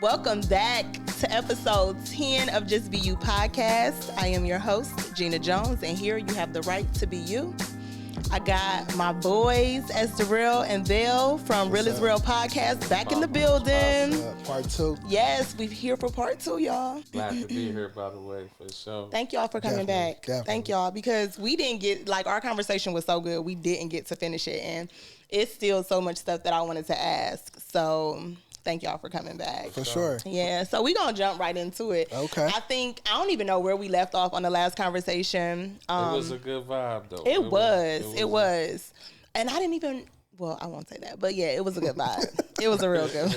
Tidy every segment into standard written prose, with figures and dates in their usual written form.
Welcome back to episode 10 of JustBU Podcast. I am your host, Gina Jones, and here you have the right to be you. I got my boys, Estoril and Bill from Real is Real Podcast back in the building. Part 2. Yes, we're here for part 2, y'all. Glad to be here, by the way, for sure. Thank y'all for coming back. Definitely. Thank y'all, because we didn't get, our conversation was so good, we didn't get to finish it, and it's still so much stuff that I wanted to ask. So thank y'all for coming back. For sure. Yeah, so we're going to jump right into it. Okay. I don't even know where we left off on the last conversation. It was a good vibe, though. It was. And I didn't even, well, I won't say that, but yeah, it was a good vibe. It was a real good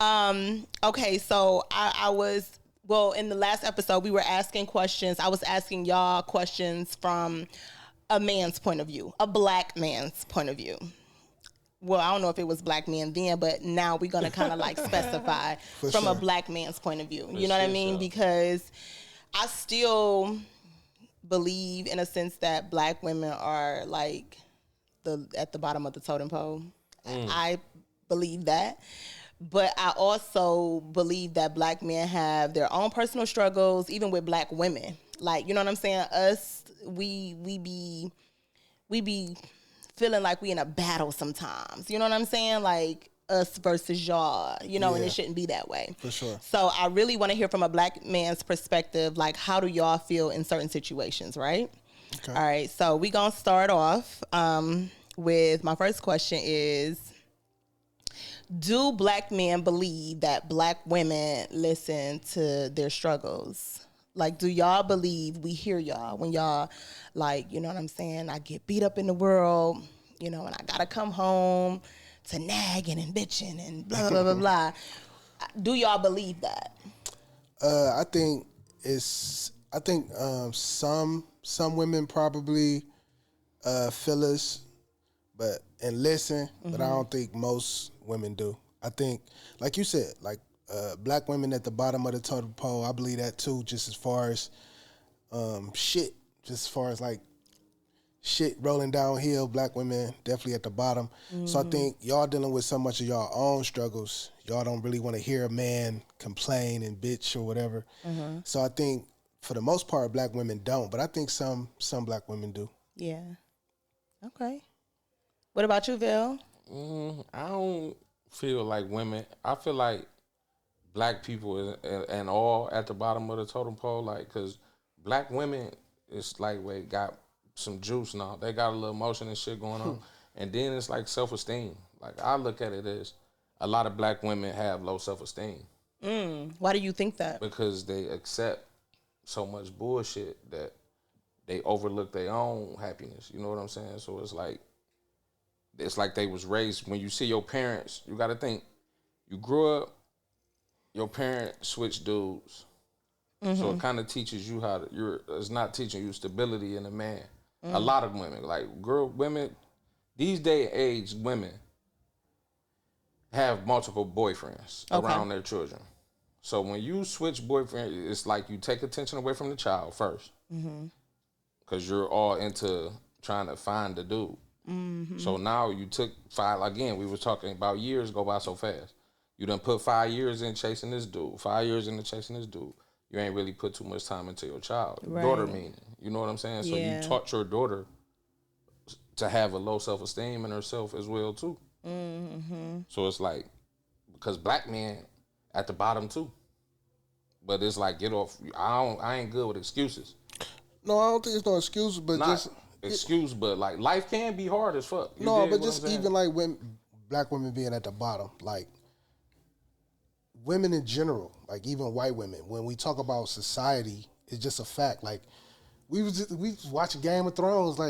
vibe. Okay, so I was, in the last episode, we were asking questions. I was asking y'all questions from a man's point of view, a black man's point of view. Well, I don't know if it was black men then, but now we're going to kind of specify from a black man's point of view. You know what I mean? Because I still believe in a sense that black women are at the bottom of the totem pole. I believe that. But I also believe that black men have their own personal struggles, even with black women. You know what I'm saying? Us, we be feeling like we in a battle sometimes. You know what I'm saying? Us versus y'all, and it shouldn't be that way. For sure. So I really want to hear from a black man's perspective, how do y'all feel in certain situations, right? Okay. All right, so we going to start off with my first question is, do black men believe that black women listen to their struggles? Do y'all believe we hear y'all when y'all, you know what I'm saying? I get beat up in the world, and I got to come home to nagging and bitching and blah, blah, blah, blah. Do y'all believe that? I think some women probably feel us, and listen, but I don't think most women do. I think, like you said, black women at the bottom of the totem pole, I believe that too, just as far as shit rolling downhill, black women definitely at the bottom. Mm-hmm. So I think y'all dealing with so much of y'all own struggles, y'all don't really want to hear a man complain and bitch or whatever. Mm-hmm. So I think for the most part, black women don't, but I think some black women do. Yeah. Okay. What about you, Vil? I don't feel like women. I feel like black people and all at the bottom of the totem pole, because black women, it's they got some juice now. They got a little emotion and shit going on. And then it's self-esteem. I look at it as a lot of black women have low self-esteem. Why do you think that? Because they accept so much bullshit that they overlook their own happiness. You know what I'm saying? So it's like they was raised. When you see your parents, you got to think, you grew up, your parents switched dudes. Mm-hmm. So it kind of teaches you it's not teaching you stability in a man. A lot of women, women, these day and age women have multiple boyfriends around their children. So when you switch boyfriend, it's you take attention away from the child first. Because you're all into trying to find the dude. Mm-hmm. So now you took 5, again, we were talking about years go by so fast. You done put 5 years in chasing this dude, 5 years into chasing this dude. You ain't really put too much time into your child. Right. Daughter meaning. You know what I'm saying? So you taught your daughter to have a low self-esteem in herself as well, too. Mm-hmm. So it's because black men at the bottom, too. But it's get off. I ain't good with excuses. No, I don't think it's no excuse, but but life can be hard as fuck. But just even when black women being at the bottom, women in general, even white women, when we talk about society, it's just a fact. We was watching Game of Thrones,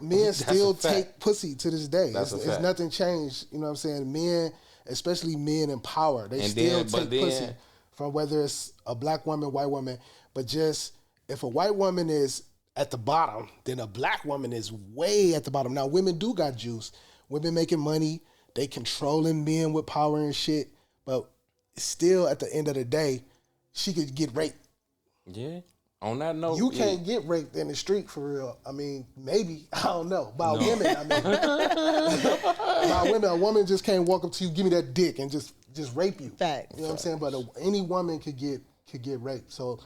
men still take pussy to this day. It's nothing changed. You know what I'm saying? Men, especially men in power, they still take pussy from whether it's a black woman, white woman. But just if a white woman is at the bottom, then a black woman is way at the bottom. Now, women do got juice. Women making money. They controlling men with power and shit. But still, at the end of the day, she could get raped. Yeah. On that note, you can't get raped in the street for real. I mean, maybe, I don't know. By women, I mean. By women, a woman just can't walk up to you, give me that dick, and just rape you. Facts. You know what I'm saying? But any woman could get raped. So,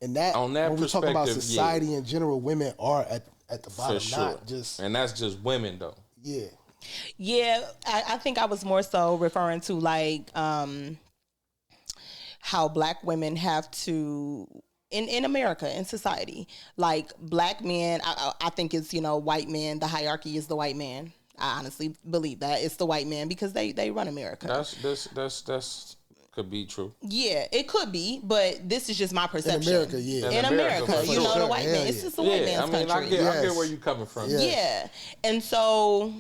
in that, on that when we talk about society in general, women are at the bottom, not just. And that's just women, though. Yeah. Yeah, I think I was more so referring to like how black women have to in America, in society, like black men. I think it's white men. The hierarchy is the white man. I honestly believe that it's the white man because they run America. That's could be true. Yeah, it could be, but this is just my perception. In America, yeah. In America, the white man. It's just the white man's country. I get where you're coming from. Yes. Yeah, and so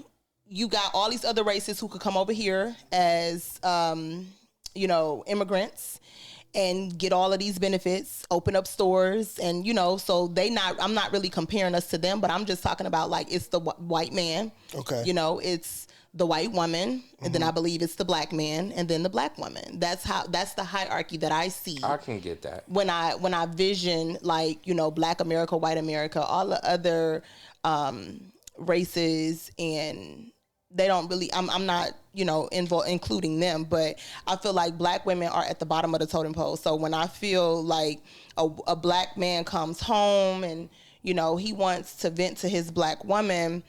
you got all these other races who could come over here as, immigrants and get all of these benefits, open up stores, and, so I'm not really comparing us to them, but I'm just talking about like, it's the white man. Okay. It's the white woman, and then I believe it's the black man, and then the black woman. That's the hierarchy that I see. I can get that. When I vision like, black America, white America, all the other races, and they don't really, I'm not, including them, but I feel like black women are at the bottom of the totem pole. So when I feel like a black man comes home and, he wants to vent to his black woman,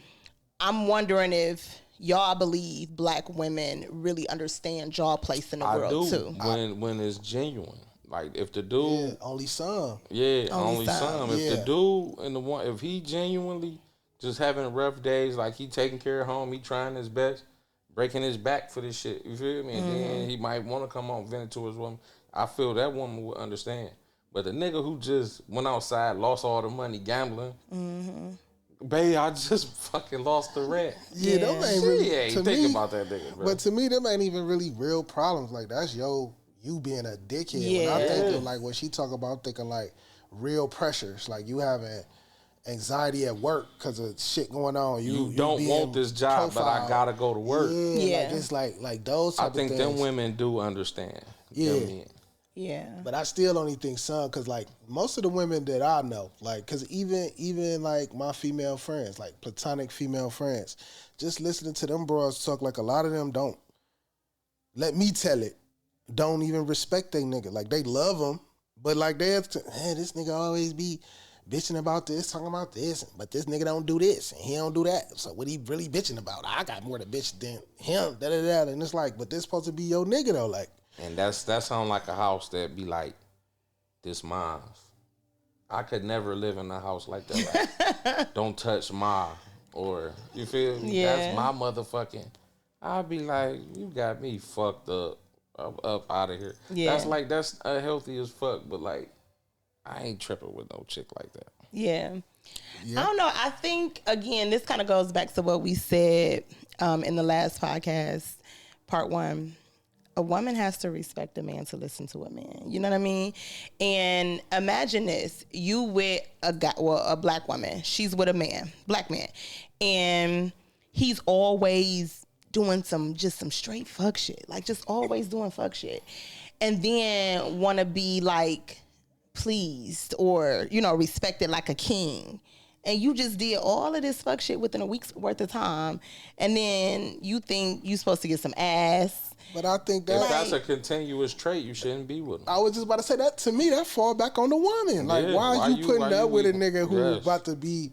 I'm wondering if y'all believe black women really understand y'all place in the world too. When it's genuine. Like if the dude, yeah, only some. Yeah, only some. If the dude if he genuinely just having rough days, like he taking care of home, he trying his best, breaking his back for this shit. You feel me? And then he might want to come home, vent it to his woman. I feel that woman would understand. But the nigga who just went outside, lost all the money gambling. Babe, I just fucking lost the rent. Yeah, them ain't really. She ain't thinking about that nigga, bro. But to me, them ain't even really real problems. Like that's you being a dickhead. Yeah. When I think of like when she talk about, I'm thinking like real pressures. Like you having anxiety at work because of shit going on. You don't want this job, but I gotta go to work. Yeah. Like it's like those type of things. I think them women do understand. Yeah. Yeah. But I still only think some, because like most of the women that I know, like, because even like my female friends, like platonic female friends, just listening to them bros talk, like a lot of them don't, let me tell it, don't even respect they nigga. Like they love them, but like they have to, hey, this nigga always be bitching about this, talking about this, but this nigga don't do this and he don't do that. So what he really bitching about? I got more to bitch than him, da-da-da. And it's like, but this supposed to be your nigga though, like. And that sound like a house that be like, this mine. I could never live in a house like that. Like, don't touch my, or you feel me? Yeah. That's my motherfucking. I'd be like, you got me fucked up out of here. Yeah. That's healthy as fuck, but like, I ain't tripping with no chick like that. Yeah. I don't know. I think, again, this kind of goes back to what we said in the last podcast, part 1. A woman has to respect a man to listen to a man. You know what I mean? And imagine this. You with a guy, a black woman. She's with a man, black man. And he's always doing some straight fuck shit. Like just always doing fuck shit. And then want to be like pleased or, respected like a king. And you just did all of this fuck shit within a week's worth of time. And then you think you supposed to get some ass. But I think if that's a continuous trait, you shouldn't be with him. I was just about to say that. To me, that fall back on the woman. Like, why are you putting up with a nigga who's about to be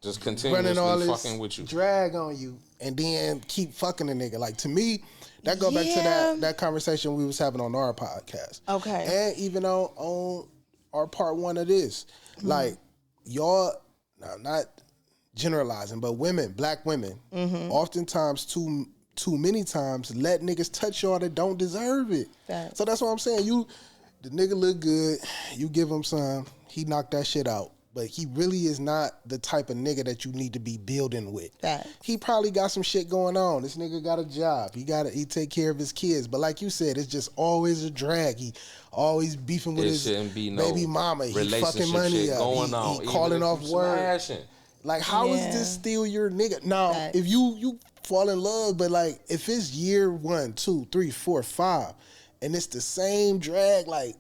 just continuously running all fucking with you, drag on you, and then keep fucking the nigga? Like, to me, that go back to that conversation we was having on our podcast. Okay. And even on our part 1 of this, like y'all, now not generalizing, but women, black women, oftentimes too many times let niggas touch y'all that don't deserve it. Facts. So that's what I'm saying. The nigga look good, you give him some, he knocked that shit out. But he really is not the type of nigga that you need to be building with. Facts. He probably got some shit going on. This nigga got a job. He take care of his kids. But like you said, it's just always a drag. He always beefing with his baby mama. He fucking money up. He calling off work. Like, how is this still your nigga? Now, if you fall in love, but like, if it's year 1, 2, 3, 4, 5, and it's the same drag, like,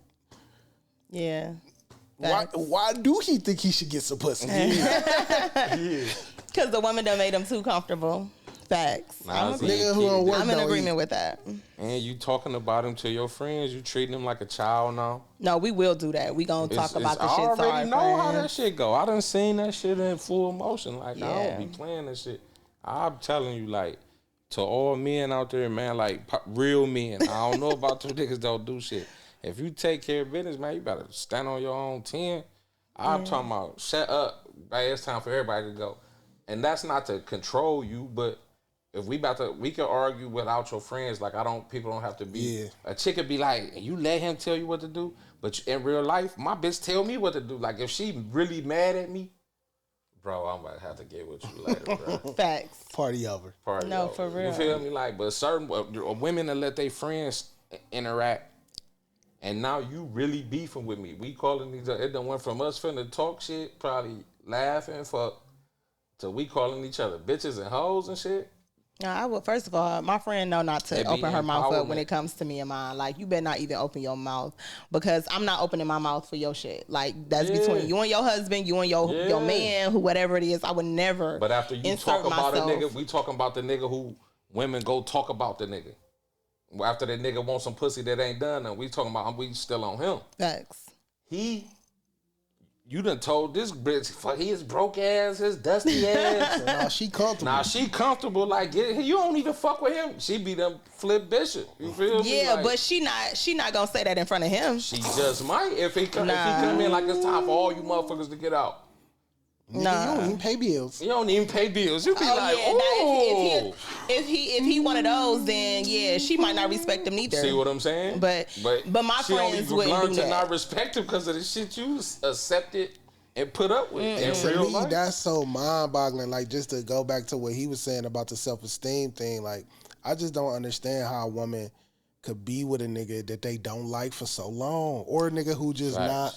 Why do he think he should get some pussy? Because the woman done made him too comfortable. Facts. I'm in agreement with that. And you talking about him to your friends, you treating him like a child now. No, we will do that. We gonna talk about the shit. I already know how that shit go. I done seen that shit in full motion. Like, I don't be playing that shit. I'm telling you, like, to all men out there, man, like, real men. I don't know about them niggas don't do shit. If you take care of business, man, you better stand on your own 10. I'm talking about shut up. It's time for everybody to go. And that's not to control you, but if we can argue without your friends. Like, people don't have to be. Yeah. A chick could be like, you let him tell you what to do, but in real life, my bitch tell me what to do. Like, if she really mad at me, bro, I'm about to have to get with you later, bro. Facts. Party over. For real. You feel me? Like, but certain women that let their friends interact, and now you really beefing with me. We calling each other. It done went from us finna talk shit, probably laughing, fuck, to we calling each other bitches and hoes and shit. No, I would. First of all, my friend know not to open her mouth up when it comes to me and mine. Like, you better not even open your mouth, because I'm not opening my mouth for your shit. Like, that's between you and your husband, you and your man, who whatever it is. I would never. But after you talk about a nigga, we talking about the nigga who women go talk about the nigga. After that nigga wants some pussy that ain't done, and we talking about we still on him. Facts. You done told this bitch, fuck his broke ass, his dusty ass. Nah, she comfortable. Like, you don't even fuck with him. She be them Flip Bishop. You feel me? Yeah, like, but she not gonna say that in front of him. She just might if he come in like it's time for all you motherfuckers to get out. Nigga, you don't even pay bills. You don't even pay bills. You be ooh. If he one of those, then yeah, she might not respect him neither. See what I'm saying? But my friends wouldn't learn do to that. not respect him because of the shit you accepted and put up with. And to me, that's so mind-boggling. Like, just to go back to what he was saying about the self-esteem thing. Like, I just don't understand how a woman could be with a nigga that they don't like for so long, or a nigga who just not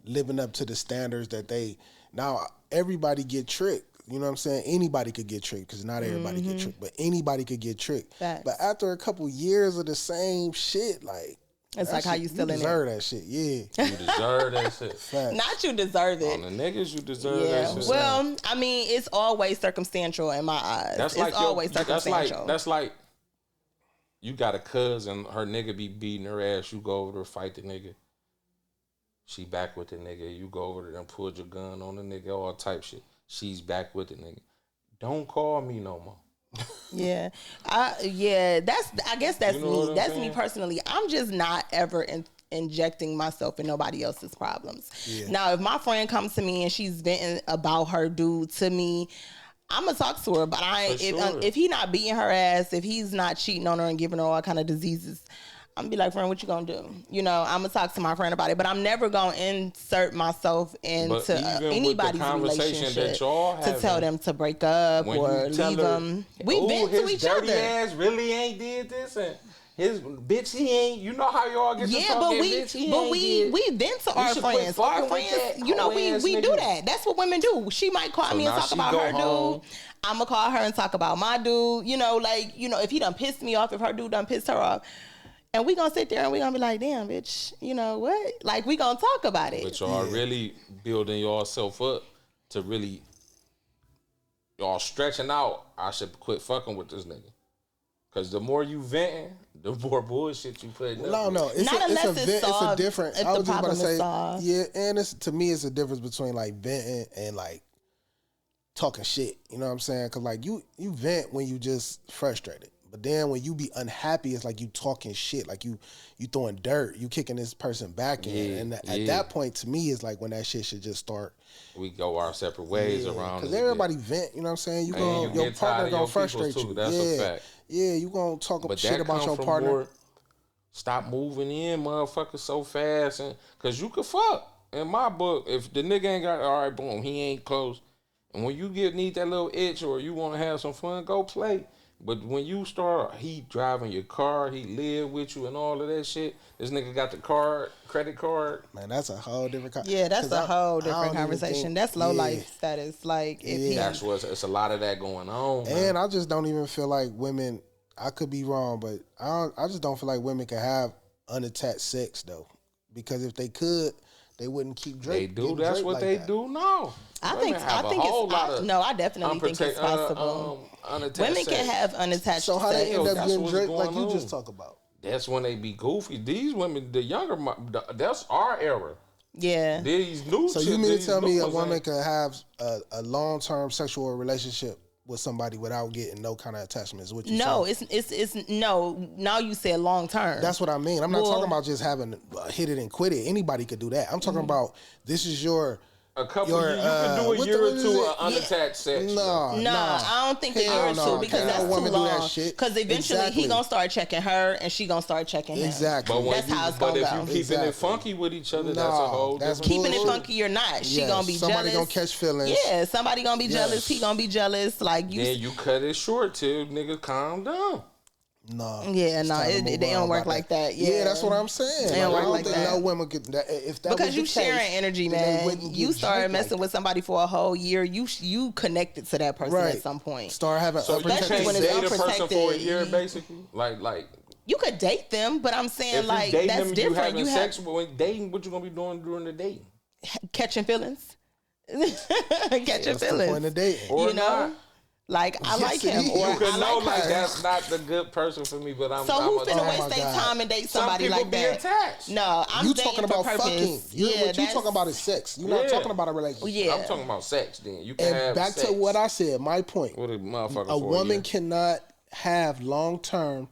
living up to the standards that they. Now, everybody get tricked. You know what I'm saying? Anybody could get tricked, because not everybody get tricked, but anybody could get tricked. Facts. But after a couple years of the same shit, like, it's like, how you still in it. You deserve that shit, yeah. You deserve that shit. Facts. Not you deserve it. On the niggas, you deserve that shit. Well, I mean, it's always circumstantial in my eyes. Always circumstantial. That's like you got a cousin, her nigga be beating her ass, you go over there fight the nigga. She back with the nigga. You go over there and pull your gun on the nigga, all type shit. She's back with the nigga. Don't call me no more. Yeah. I guess that's you know me. That's saying? Me personally. I'm just not ever injecting myself in nobody else's problems. Yeah. Now, if my friend comes to me and she's venting about her dude to me, I'm gonna talk to her. But if he not beating her ass, if he's not cheating on her and giving her all kind of diseases, I'm gonna be like, friend, what you gonna do? You know, I'm gonna talk to my friend about it, but I'm never gonna insert myself into anybody's relationship to tell them to break up or leave them. We vent to each other. His dirty ass really ain't did this, and his bitch he ain't. You know how y'all get to talking, we vent to our friends. Our friends, you know, we do that. That's what women do. She might call me and talk about her dude. I'm gonna call her and talk about my dude. You know, like, you know, if he done pissed me off, if her dude done pissed her off. And we gonna sit there and we gonna be like, damn, bitch, you know what? Like, we gonna talk about it. But y'all really building yourself up to really, y'all stretching out. I should quit fucking with this nigga. Because the more you venting, the more bullshit you putting up. No, it's a different. If the problem is solved. Yeah, and to me, it's a difference between like venting and like talking shit. You know what I'm saying? Because like you vent when you just frustrated. But then when you be unhappy, it's like you talking shit, like you throwing dirt, you kicking this person back in. And at that point, to me, is like when that shit should just start. We go our separate ways around. Because everybody vent, you know what I'm saying? Your partner gonna frustrate you. That's a fact. Yeah, you gonna talk shit about your partner. Stop moving in, motherfucker, so fast. Because you could fuck. In my book, if the nigga ain't got, all right, boom, he ain't close. And when you need that little itch or you want to have some fun, go play. But when you start, he driving your car, he live with you and all of that shit. This nigga got the credit card. Man, that's a whole different Yeah, that's a whole different conversation. That's low life status. Like, it's a lot of that going on. And I just don't even feel like women, I could be wrong, but I just don't feel like women can have unattached sex though. Because if they could, They wouldn't keep Drake. They do. That's what they do now. I think I definitely think it's possible. Women can have unattached. So how they end up getting Drake like you just talk about? That's when they be goofy. These women, the younger, that's our era. Yeah. These new. So you mean to tell me a woman can have a long-term sexual relationship with somebody without getting no kind of attachments? What you saying? It's no. Now you said long term. That's what I mean. I'm not talking about just having hit it and quit it. Anybody could do that. I'm talking about this is your. A couple of years, you can do a year or two of unattached sex. No, I don't think a year or two because that's too long. Because eventually he gonna start checking her and she gonna start checking him. Exactly. That's how it's gonna go. But if you keeping it funky with each other, that's a whole different keeping it funky. You're not. She gonna be somebody jealous. Somebody gonna catch feelings. Yeah, somebody gonna be jealous. He gonna be jealous. Like you. Then you cut it short till nigga calm down. No. Yeah, no, they don't work like that. Yeah, that's what I'm saying. They don't work like that. No women could. If that because you sharing energy, man. You started messing with somebody for a whole year. You connected to that person at some point. Start having. So you can't date a person for a year, basically. Like. You could date them, but I'm saying like that's different. You having sex when dating. What you gonna be doing during the date? Catching feelings. Catching feelings. The point of dating. You know. Like I like him, or you can I know like her. That's not the good person for me. But I'm. So who finna waste their time and date somebody like that? Attached. No, I'm you dating talking about for purpose. fucking. What you talking about is sex. You're not talking about a relationship. Yeah, I'm talking about sex. Then you can and have back sex. to what I said. My point. What a motherfucker. A woman cannot have long-term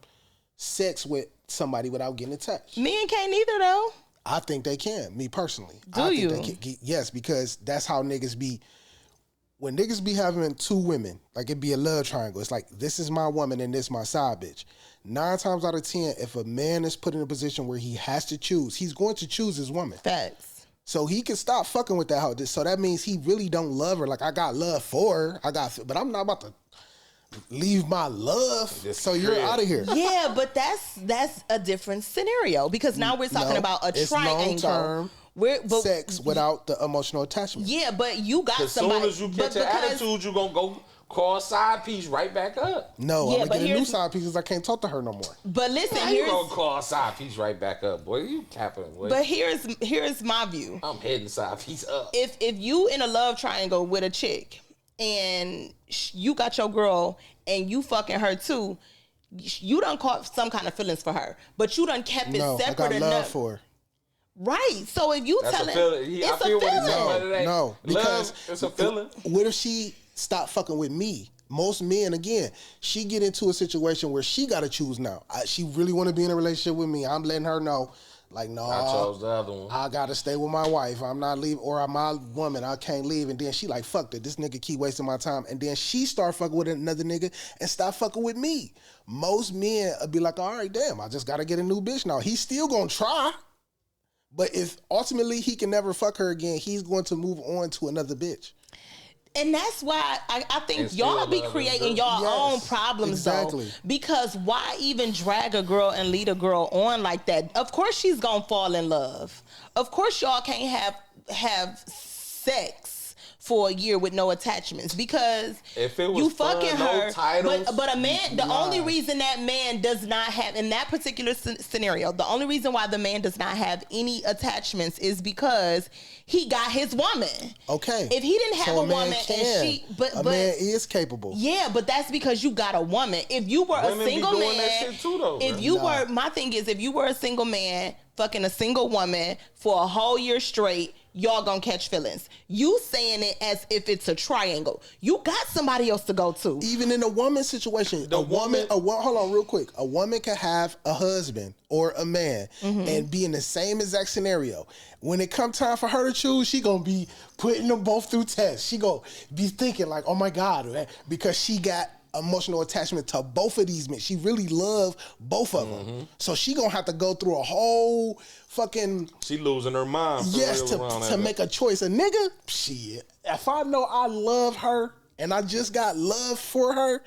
sex with somebody without getting attached. Men can't either though. I think they can. Me personally. Do you? Yes, because that's how niggas be. When niggas be having two women, like it be a love triangle, it's like, this is my woman and this my side bitch. 9 times out of 10, if a man is put in a position where he has to choose, he's going to choose his woman. Facts. So he can stop fucking with that hoe. So that means he really don't love her. Like, I got love for her. But I'm not about to leave my love. So you're out of here. Yeah, but that's a different scenario because now we're talking about a triangle. Sex without the emotional attachment. Yeah, but you got somebody. As soon as you get your attitude, you gonna go call a side piece right back up. No, I'm gonna get a new side piece because I can't talk to her no more. But listen, you gonna call a side piece right back up, boy. You capping, boy. But here's my view. I'm heading side piece up. If you in a love triangle with a chick and you got your girl and you fucking her too, you done caught some kind of feelings for her, but you done kept it separate enough. Love for her. Right. So if you tell him it's a feeling. No, because it's a feeling. What if she stopped fucking with me? Most men, again, she get into a situation where she got to choose now. She really want to be in a relationship with me. I'm letting her know, like, no, I chose the other one. I got to stay with my wife. I'm not leaving, or I'm my woman. I can't leave. And then she like, fuck that. This nigga keep wasting my time. And then she start fucking with another nigga and stop fucking with me. Most men would be like, all right, damn, I just got to get a new bitch now. He's still going to try. But if ultimately he can never fuck her again, he's going to move on to another bitch. And that's why I think y'all be creating y'all own problems, though. Because why even drag a girl and lead a girl on like that? Of course she's going to fall in love. Of course y'all can't have sex for a year with no attachments because if it was you fucking her. No titles, but a man, the only reason that man does not have, in that particular scenario, the only reason why the man does not have any attachments is because he got his woman. Okay. If he didn't have a woman and she, but man is capable. Yeah, but that's because you got a woman. If you were a single man, that shit too, though, if you were, my thing is, if you were a single man fucking a single woman for a whole year straight, y'all gonna catch feelings. You saying it as if it's a triangle. You got somebody else to go to. Even in a woman situation, hold on real quick. A woman can have a husband or a man and be in the same exact scenario. When it come time for her to choose, she gonna be putting them both through tests. She gonna be thinking like, oh my God, man, because she got emotional attachment to both of these men. She really love both of them. So she gonna have to go through a whole fucking... She losing her mind. Yes, to make a choice. A nigga, shit. If I know I love her and I just got love for her,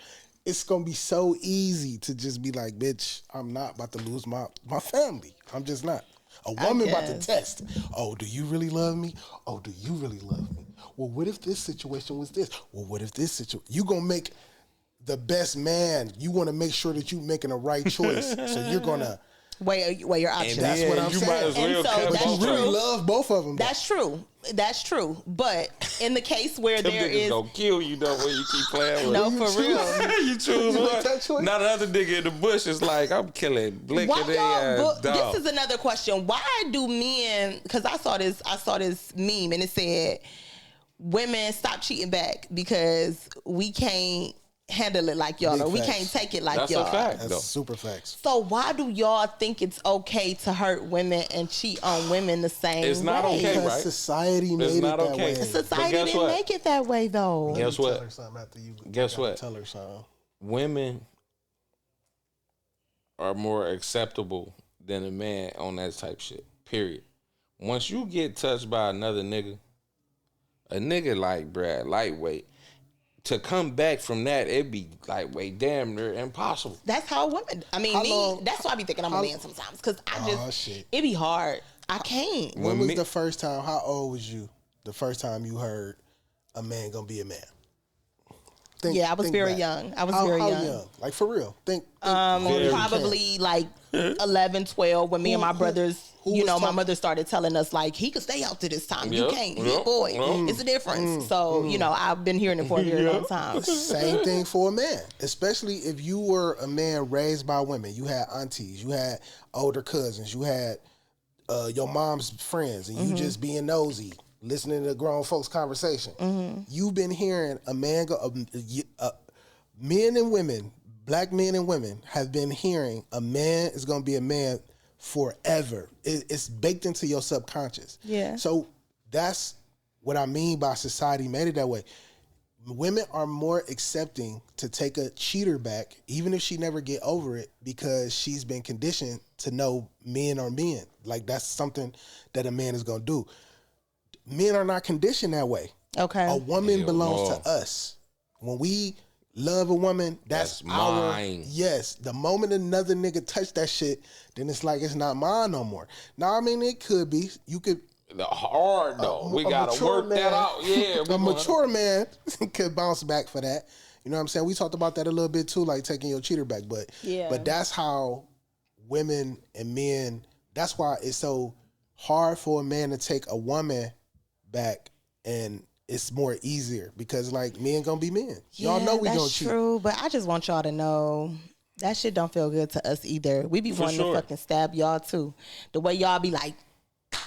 it's gonna be so easy to just be like, bitch, I'm not about to lose my family. I'm just not. A woman about to test. Oh, do you really love me? Oh, do you really love me? Well, what if this situation was this? Well, what if this situation... You gonna make... the best man, you want to make sure that you're making a right choice. So you're going to Weigh your options. That's what I'm saying. Might as well but you really love both of them. That's true. That's true. But in the case where there is gonna kill you though when you keep playing with no, for real. You choose one. Not another nigga in the bush is like, I'm killing, blinking their ass. This is another question. Why do men, because I saw this meme and it said, women stop cheating back because we can't handle it like y'all, or we can't take it like y'all. That's a fact, That's super facts. So why do y'all think it's okay to hurt women and cheat on women the same way? It's not okay, because right? Society made it that way. Society didn't make it that way, though. Guess what? Tell her something after you. Guess what? Tell her something. Women are more acceptable than a man on that type shit. Period. Once you get touched by another nigga, a nigga like Brad, lightweight, to come back from that, it'd be lightweight, damn near impossible. That's how women. I mean, that's why I be thinking I'm a man sometimes, because it be hard. I can't. When was the first time? How old was you? The first time you heard a man gonna be a man? I was very young. I was very young. Like, for real. Think probably like 11, 12, when me and my brothers, my mother started telling us, like, he could stay out to this time. You can't. Boy, it's a difference. So, I've been hearing it for a very long time. Same thing for a man. Especially if you were a man raised by women. You had aunties. You had older cousins. You had your mom's friends. And you just being nosy, listening to grown folks' conversation. You've been hearing a man men and women, black men and women, have been hearing a man is going to be a man forever. It's baked into your subconscious. Yeah. So that's what I mean by society made it that way. Women are more accepting to take a cheater back, even if she never get over it, because she's been conditioned to know men are men. Like, that's something that a man is going to do. Men are not conditioned that way. Okay. A woman belongs to us. When we love a woman, that's mine. Yes. The moment another nigga touch that shit, then it's like it's not mine no more. Now, I mean, it could be. You could. The hard though. We gotta work that out. Yeah. A mature man could bounce back for that. You know what I'm saying? We talked about that a little bit too, like taking your cheater back. But that's how women and men. That's why it's so hard for a man to take a woman back, and it's more easier because, like, men gonna be men. Y'all know we gonna cheat. That's true, but I just want y'all to know that shit don't feel good to us either. We be wanting to fucking stab y'all too. The way y'all be like,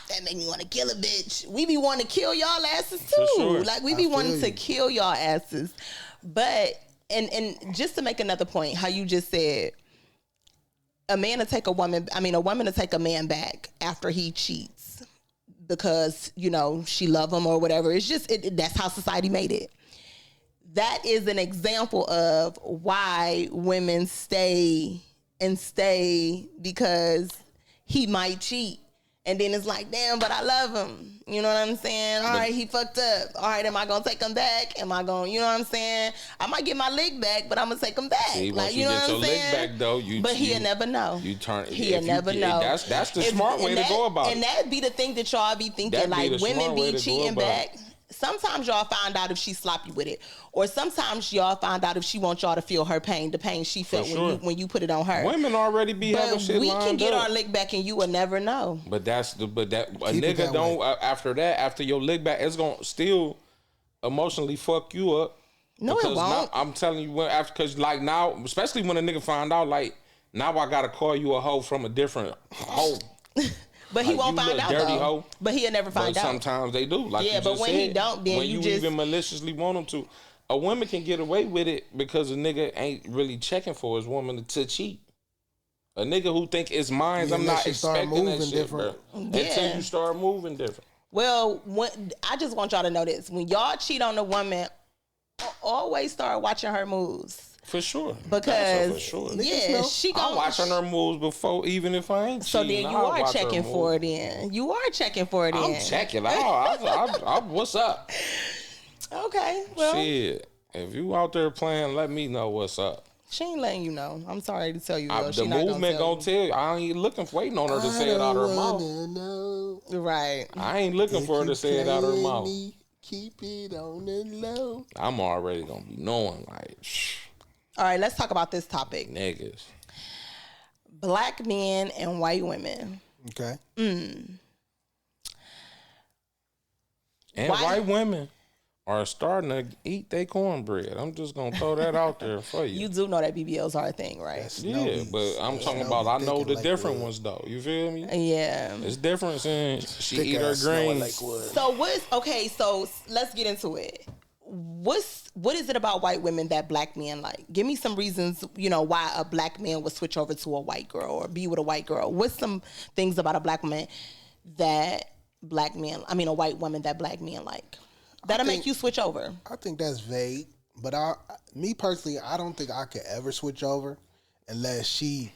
that make me want to kill a bitch. We be wanting to kill y'all asses too. Like, we be wanting to kill y'all asses. But and just to make another point, how you just said a woman to take a man back after he cheats because, she love him or whatever. It's just, that's how society made it. That is an example of why women stay because he might cheat. And then it's like, damn, but I love him. You know what I'm saying? All right, he fucked up. All right, am I going to take him back? Am I going, you know what I'm saying? I might get my leg back, but I'm going to take him back. See, like, you know what I'm saying? Leg back, though, he'll never know. He'll never know. That's the smart way to go about it. And that'd be the thing that y'all be thinking, like, women be cheating back. Sometimes y'all find out if she sloppy with it, or sometimes y'all find out if she wants y'all to feel her pain, the pain she felt when you put it on her. Women already be having shit lined up. We can get our lick back, and you will never know. But a nigga don't after your lick back, it's gonna still emotionally fuck you up. No, it won't. Now, I'm telling you, because like now, especially when a nigga find out, like, now I gotta call you a hoe from a different hoe. But he won't find out, though. Hoe. But he'll never find out. Sometimes they do. Like, yeah, but when he don't, then when you even maliciously want him to. A woman can get away with it because a nigga ain't really checking for his woman to cheat. A nigga who think it's mine, I'm not expecting that shit, bro. Until you start moving different. Well, I just want y'all to know this. When y'all cheat on a woman, always start watching her moves. For sure. Because, for sure. She gonna... I'm watching her moves before, even if I ain't cheating. So then you are checking for it in. You are checking for it in. I'm checking. What's up? Okay, well. Shit. If you out there playing, let me know what's up. She ain't letting you know. I'm sorry to tell you. The movement gonna tell you. I ain't waiting on her to say it out her mouth. Know. Right. I ain't looking for her to say it out her mouth. Keep it on the low. I'm already gonna be knowing, like, All right, let's talk about this topic. Niggas. Black men and white women. Okay. And white women are starting to eat their cornbread. I'm just going to throw that out there for you. You do know that BBLs are a thing, right? But I'm talking about, I know the different ones, though. You feel me? Yeah. It's different since she eat her greens. So so let's get into it. What is it about white women that black men like? Give me some reasons, why a black man would switch over to a white girl or be with a white girl. What's some things about a white woman that black men like? That'll make you switch over. I think that's vague, but me personally, I don't think I could ever switch over unless she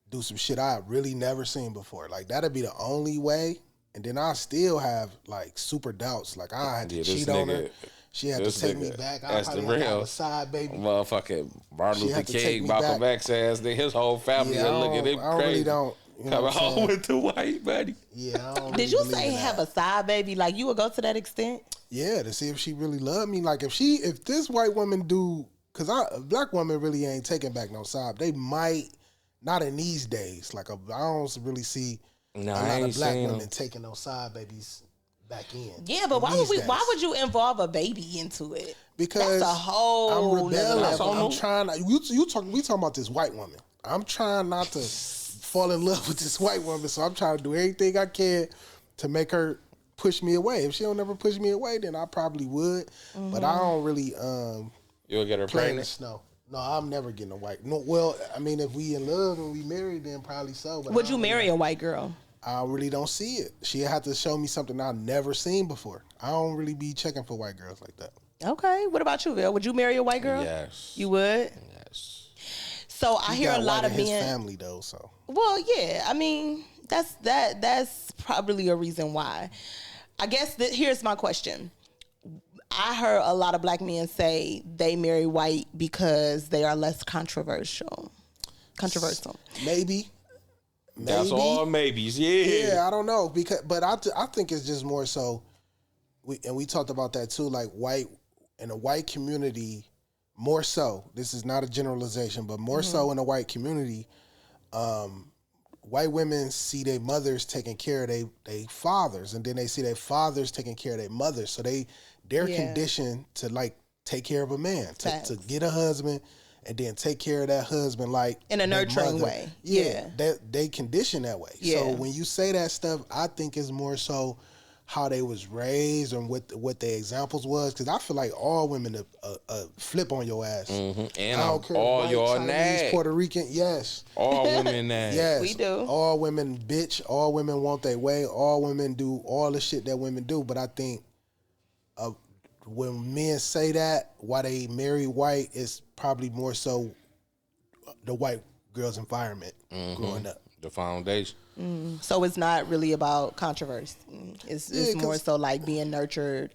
do some shit I really never seen before. Like that'd be the only way, and then I still have like super doubts. Like I had to cheat on her. She had to take me back. I probably had a side baby. Motherfucking Martin Luther King, Malcolm X ass. His whole family look at him crazy. I really don't. Coming home with the white buddy. Yeah. Did you say have a side baby? Like you would go to that extent? Yeah, to see if she really loved me. Like if this white woman do, because a black woman really ain't taking back no side. They might, not in these days. Like I don't really see a lot of black women taking those side babies back in. Yeah, but why would you involve a baby into it? Because that's a whole I'm rebelling. I'm trying. We talking about this white woman. I'm trying not to fall in love with this white woman, so I'm trying to do everything I can to make her push me away. If she don't ever push me away, then I probably would. Mm-hmm. But I don't really you'll get her pregnant. No, I'm never getting a white. No, well, I mean, if we in love and we married, then probably so. But would you marry a white girl? I really don't see it. She had to show me something I've never seen before. I don't really be checking for white girls like that. Okay. What about you, Bill? Would you marry a white girl? Yes. You would? Yes. So I hear a lot of men. His family though, so. Well, yeah. I mean, that's probably a reason why. I guess here's my question. I heard a lot of black men say they marry white because they are less controversial. Maybe. That's all maybes. Yeah, I don't know but I think it's just more so. We talked about that too. Like in a white community, more so. This is not a generalization, but more so in a white community. White women see their mothers taking care of their fathers, and then they see their fathers taking care of their mothers. So they're conditioned to like take care of a man, to get a husband, and then take care of that husband like in a nurturing way. Yeah, they condition that way. Yeah. So when you say that stuff, I think it's more so how they was raised and what their examples was. Because I feel like all women flip on your ass. Mm-hmm. And all your nag. Puerto Rican, yes. All women nag. Yes, we do. All women bitch. All women want their way. All women do all the shit that women do. But I think when men say that, why they marry white is probably more so the white girl's environment growing up. The foundation. So it's not really about controversy. It's more so like being nurtured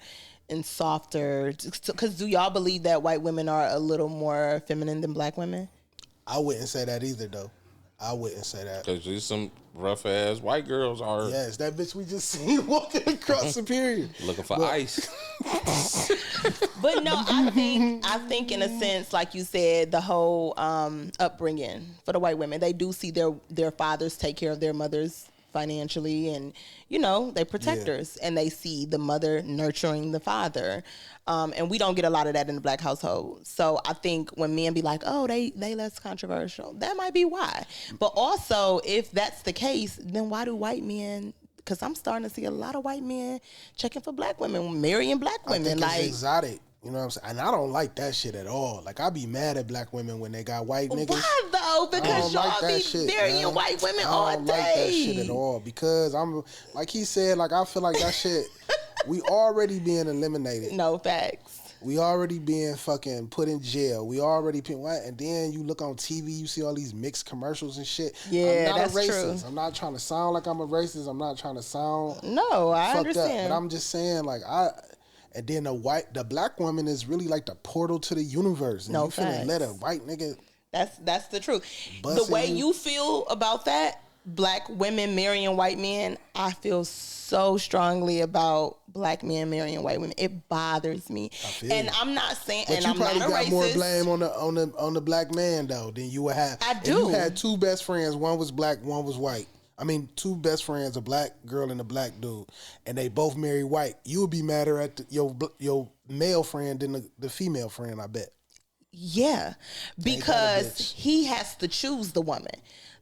and softer. Because do y'all believe that white women are a little more feminine than black women? I wouldn't say that either, though. I wouldn't say that. Because there's some rough ass white girls are. Yes, that bitch we just seen walking across Superior. Looking for ice. But no, I think in a sense, like you said, the whole upbringing for the white women, they do see their fathers take care of their mothers financially, and they protectors, and they see the mother nurturing the father, and we don't get a lot of that in the black household. So I think when men be like, oh, they less controversial, that might be why. But also, if that's the case, then why do white men? Because I'm starting to see a lot of white men checking for black women, marrying black women. I think it's exotic. You know what I'm saying? And I don't like that shit at all. Like, I be mad at black women when they got white niggas. Why, though? Because y'all be marrying white women all day. I don't like that shit at all. Because I'm, like he said, like, I feel like that shit, we already being eliminated. No, facts. We already being fucking put in jail. We already been what? And then you look on TV, you see all these mixed commercials and shit. Yeah, I'm not that's a racist. true. I'm not trying to sound like I'm a racist. I'm not trying to sound no, I fucked understand. Up. But I'm just saying, like, and then the black woman is really like the portal to the universe. And you finna let a white nigga. That's the truth. The way you feel about that, black women marrying white men, I feel so strongly about black men marrying white women. It bothers me. And I'm not saying, but and you I'm not a probably got racist. more blame on the black man though than you would have. I do. If you had two best friends, one was black, one was white. I mean, two best friends, a black girl and a black dude, and they both marry white. You would be madder at your male friend than the female friend, I bet. Yeah, because he has to choose the woman.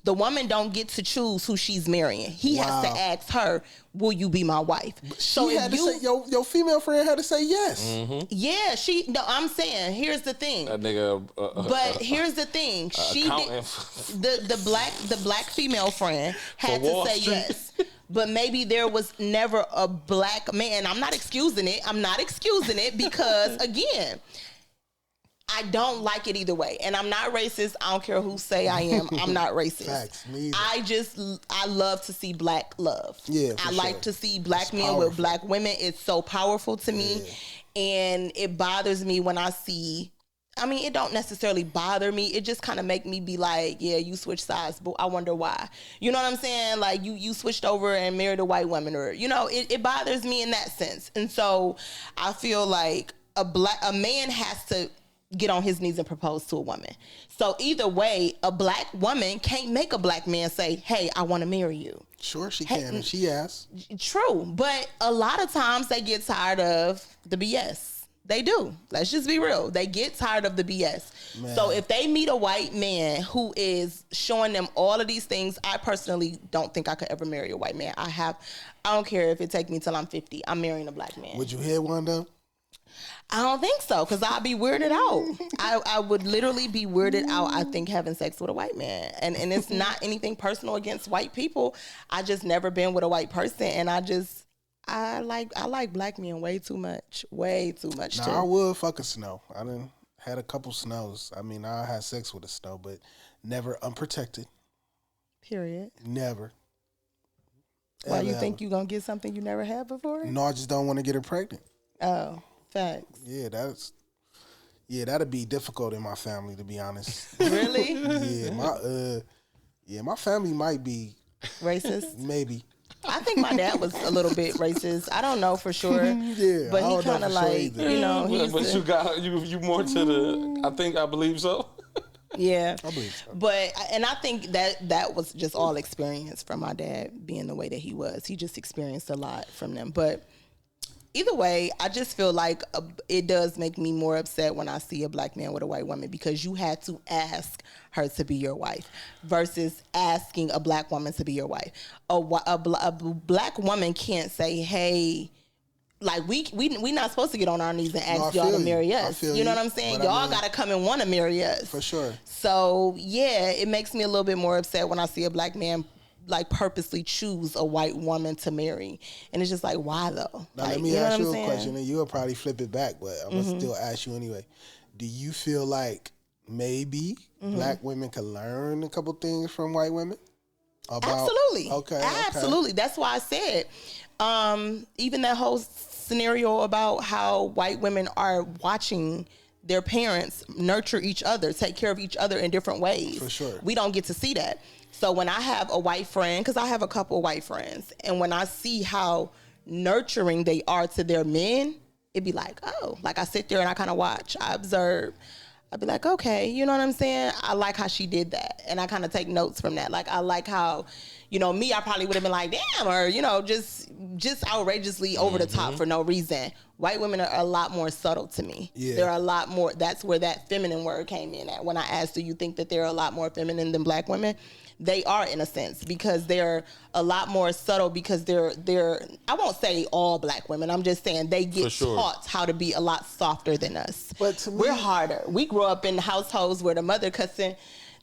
The woman don't get to choose who she's marrying. He has to ask her, "Will you be my wife?" So she had to say, your female friend had to say yes. Mm-hmm. Yeah, No, I'm saying, here's the thing. That nigga. But here's the thing. She did, the black female friend had to say yes. But maybe there was never a black man. I'm not excusing it because again, I don't like it either way. And I'm not racist. I don't care who say I am. I'm not racist. Facts, I love to see black love. Yeah, I like to see black men with black women. It's so powerful to me. Yeah. And it bothers me when I see, I mean, it don't necessarily bother me. It just kind of make me be like, yeah, you switched sides, but I wonder why. You know what I'm saying? Like you switched over and married a white woman, or, you know, it bothers me in that sense. And so I feel like a man has to get on his knees and propose to a woman. So either way, a black woman can't make a black man say, "Hey, I want to marry you." Sure, she can, and she asks. True, but a lot of times they get tired of the BS. They do. Let's just be real. They get tired of the BS. Man. So if they meet a white man who is showing them all of these things, I personally don't think I could ever marry a white man. I don't care if it take me till I'm 50. I'm marrying a black man. Would you hit one though? I don't think so, because I'd be weirded out. I would literally be weirded out, I think, having sex with a white man. And it's not anything personal against white people. I just never been with a white person, and I like black men way too much. Way too much, too. I would fuck a snow. I done had a couple snows. I mean, I had sex with a snow, but never unprotected. Period. Never. Why you think you gonna get something you never had before? No, I just don't want to get her pregnant. Oh. Facts. Yeah, that'd be difficult in my family, to be honest. Really? My family might be racist. Maybe. I think my dad was a little bit racist. I don't know for sure. Yeah, but he kind of like, sure, you know. But you got you more to the. I believe so. Yeah, I believe so. But I think that was just all experience from my dad being the way that he was. He just experienced a lot from them, but. Either way, I just feel like it does make me more upset when I see a black man with a white woman, because you had to ask her to be your wife versus asking a black woman to be your wife. A black woman can't say, "Hey," like we not supposed to get on our knees and ask y'all to marry us. You know what I'm saying? Y'all gotta come and want to marry us for sure. So yeah, it makes me a little bit more upset when I see a black man like purposely choose a white woman to marry, and it's just like, why though? Now like, let me ask you a question, and you'll probably flip it back, but I'm gonna still ask you anyway. Do you feel like maybe black women can learn a couple things from white women? Absolutely. Okay. Absolutely. That's why I said, even that whole scenario about how white women are watching their parents nurture each other, take care of each other in different ways. For sure. We don't get to see that. So when I have a white friend, because I have a couple of white friends, and when I see how nurturing they are to their men, it'd be like, oh, like I sit there and I kind of watch, I observe. I'd be like, okay, you know what I'm saying? I like how she did that. And I kind of take notes from that. Like, I like how, you know, me, I probably would have been like, damn, or, you know, just outrageously over the top for no reason. White women are a lot more subtle to me. Yeah. They're a lot more, that's where that feminine word came in at. When I asked, do you think that they're a lot more feminine than black women? They are, in a sense, because they're a lot more subtle, because they're I won't say all black women, I'm just saying they get taught how to be a lot softer than us. But to me, we're harder. We grew up in households where the mother cussing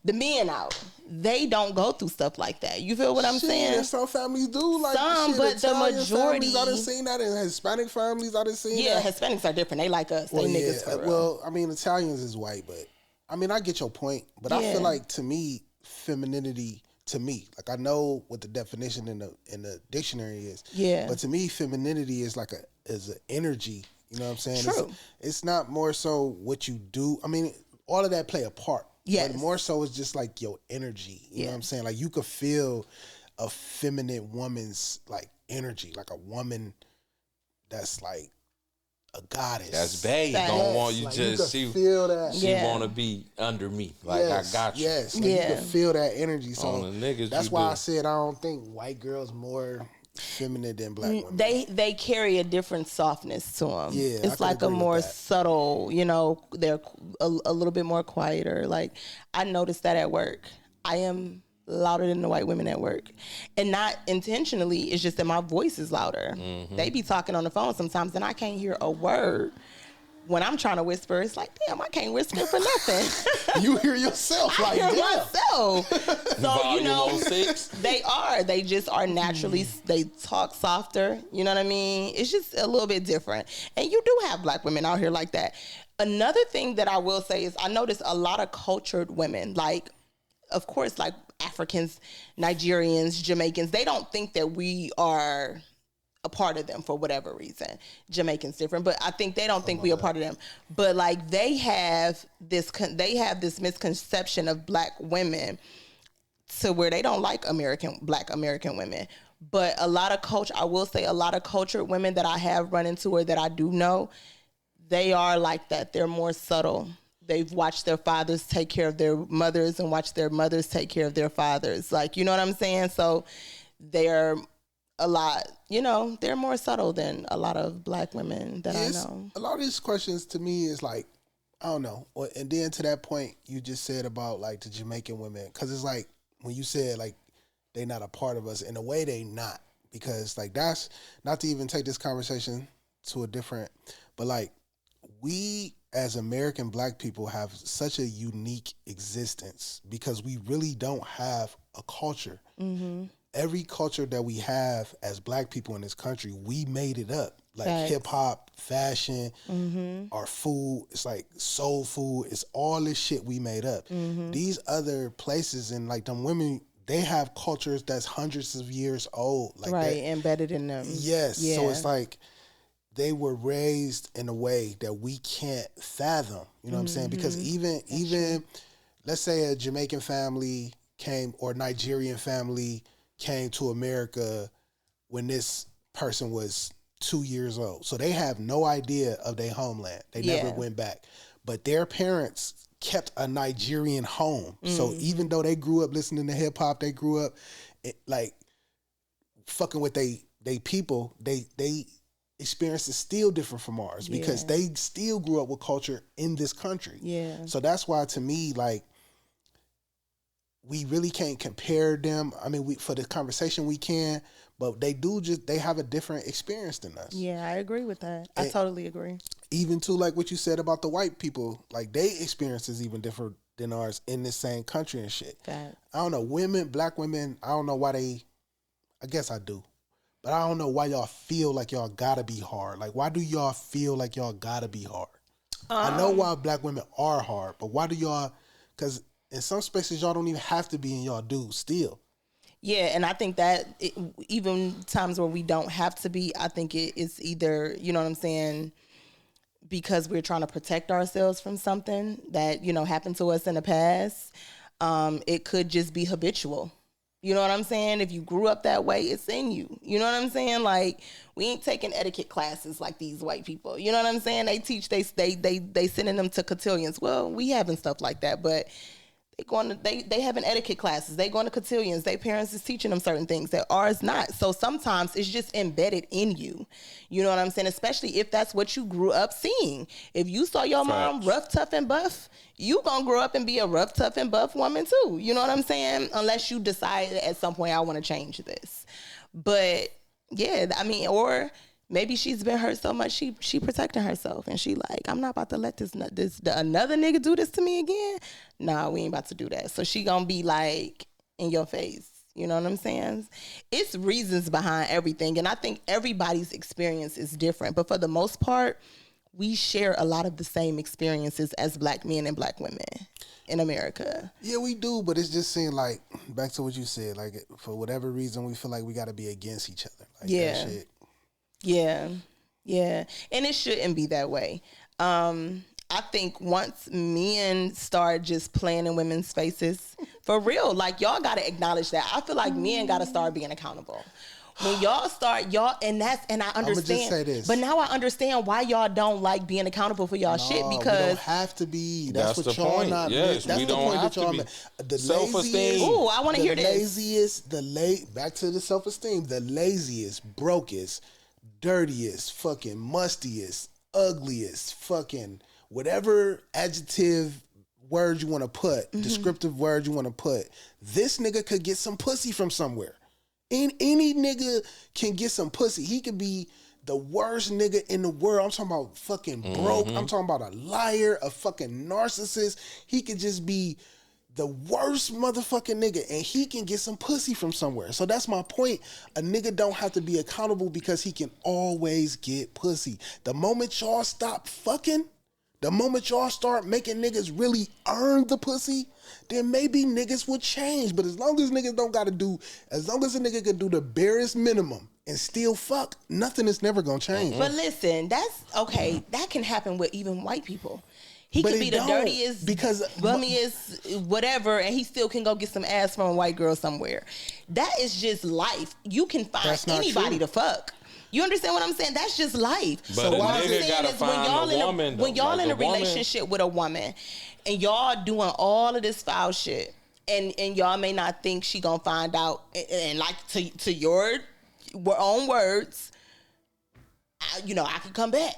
the men out. They don't go through stuff like that. You feel what I'm saying? Some families do. Like some, but the majority. I done seen that in Hispanic families. I done seen that. Yeah, Hispanics are different. They like us. They niggas for real. Well, I mean, Italians is white, but I mean, I get your point. But I feel like, to me, femininity, to me, like, I know what the definition in the dictionary is. Yeah. But to me, femininity is like is an energy. You know what I'm saying? True. It's not more so what you do. I mean, all of that play a part. Yes. But more so it's just like your energy. You know what I'm saying? Like you could feel a feminine woman's like energy, like a woman that's like a goddess. That's babe. Don't want you like just you feel that. She want to be under me. Like I got you. Yes. Like you can feel that energy. So on the niggas, that's why I said I don't think white girls more feminine than black women. They carry a different softness to them. Yeah, it's like a more subtle. You know, they're a little bit more quieter. Like I noticed that at work. I am louder than the white women at work, and not intentionally. It's just that my voice is louder. They be talking on the phone sometimes and I can't hear a word. When I'm trying to whisper, it's like, damn, I can't whisper for nothing. You hear yourself. I hear myself. So, you know, 6. they just are naturally, they talk softer. You know what I mean? It's just a little bit different. And you do have black women out here like that. Another thing that I will say is I notice a lot of cultured women, like, of course, like Africans, Nigerians, Jamaicans, they don't think that we are a part of them for whatever reason. Jamaicans different, but I think they don't think we are part of them. But like they have this misconception of black women to where they don't like black American women. But a lot of I will say a lot of cultured women that I have run into or that I do know, they are like that. They're more subtle. They've watched their fathers take care of their mothers and watched their mothers take care of their fathers. Like, you know what I'm saying? So they're a lot, you know, they're more subtle than a lot of black women that I know. A lot of these questions to me is like, I don't know. And then to that point you just said about like the Jamaican women, because it's like when you said like they not a part of us, in a way they not, because like that's not to even take this conversation to a different, but like we as American black people have such a unique existence because we really don't have a culture. Every culture that we have as black people in this country, we made it up. Like hip hop, fashion, our food, it's like soul food, it's all this shit we made up. These other places and like them women, they have cultures that's hundreds of years old. Like embedded in them. Yes. Yeah. So it's like they were raised in a way that we can't fathom. You know what I'm saying? Because even let's say a Jamaican family came or Nigerian family came to America when this person was 2 years old. So they have no idea of their homeland. They never went back. But their parents kept a Nigerian home. So even though they grew up listening to hip hop, they grew up like fucking with they people, they experience is still different from ours because they still grew up with culture in this country. Yeah. So that's why to me, like, we really can't compare them. I mean, for the conversation we can, but they have a different experience than us. Yeah, I agree with that. I totally agree. Even to like what you said about the white people, like they experience is even different than ours in this same country and shit. I don't know, black women, I don't know why I guess I do. But I don't know why y'all feel like y'all gotta be hard. Like, why do y'all feel like y'all gotta be hard? I know why black women are hard, but why do y'all, because in some spaces y'all don't even have to be and y'all do still. Yeah, and I think that even times where we don't have to be, I think it is either, you know what I'm saying, because we're trying to protect ourselves from something that, you know, happened to us in the past. It could just be habitual. You know what I'm saying? If you grew up that way, it's in you. You know what I'm saying? Like, we ain't taking etiquette classes like these white people. You know what I'm saying? They teach, they sending them to cotillions. Well, we having stuff like that, but they having etiquette classes. They going to cotillions. Their parents is teaching them certain things that ours not. So sometimes it's just embedded in you. You know what I'm saying? Especially if that's what you grew up seeing. If you saw your mom rough, tough, and buff, you gonna grow up and be a rough, tough, and buff woman too. You know what I'm saying? Unless you decide at some point I want to change this. But yeah, I mean, or maybe she's been hurt so much she protecting herself and she like, I'm not about to let this another nigga do this to me again. Nah, we ain't about to do that. So she gonna be like in your face. You know what I'm saying? It's reasons behind everything, and I think everybody's experience is different. But for the most part, we share a lot of the same experiences as black men and black women in America. Yeah, we do, but it's just seeing like, back to what you said, like for whatever reason, we feel like we got to be against each other. Like, that shit. Yeah. And it shouldn't be that way. I think once men start just playing in women's faces, for real, like y'all got to acknowledge that. I feel like men got to start being accountable. When y'all start, and I understand. I'ma just say this. But now I understand why y'all don't like being accountable for y'all shit, because we don't have to be. That's what y'all point. not. Yes, that's we the don't point have that y'all to be. The Self-esteem. Ooh, I want to hear this. Back to the self-esteem. The laziest, brokest, dirtiest, fucking mustiest, ugliest, fucking whatever adjective word you want to put, descriptive word you want to put. This nigga could get some pussy from somewhere. Any nigga can get some pussy. He could be the worst nigga in the world. I'm talking about fucking broke. I'm talking about a liar, a fucking narcissist. He could just be the worst motherfucking nigga, and he can get some pussy from somewhere. So that's my point. A nigga don't have to be accountable because he can always get pussy. The moment y'all stop fucking, the moment y'all start making niggas really earn the pussy, then maybe niggas will change. But as long as niggas don't gotta do, as long as a nigga can do the barest minimum and still fuck, nothing is never gonna change. But listen, that's okay. That can happen with even white people. He could be the dirtiest, bummiest, whatever, and he still can go get some ass from a white girl somewhere. That is just life. You can find anybody to fuck. You understand what I'm saying? That's just life. But so what I'm saying is when y'all in a relationship with a woman and y'all doing all of this foul shit, and y'all may not think she gonna find out, and like to your own words, I can come back.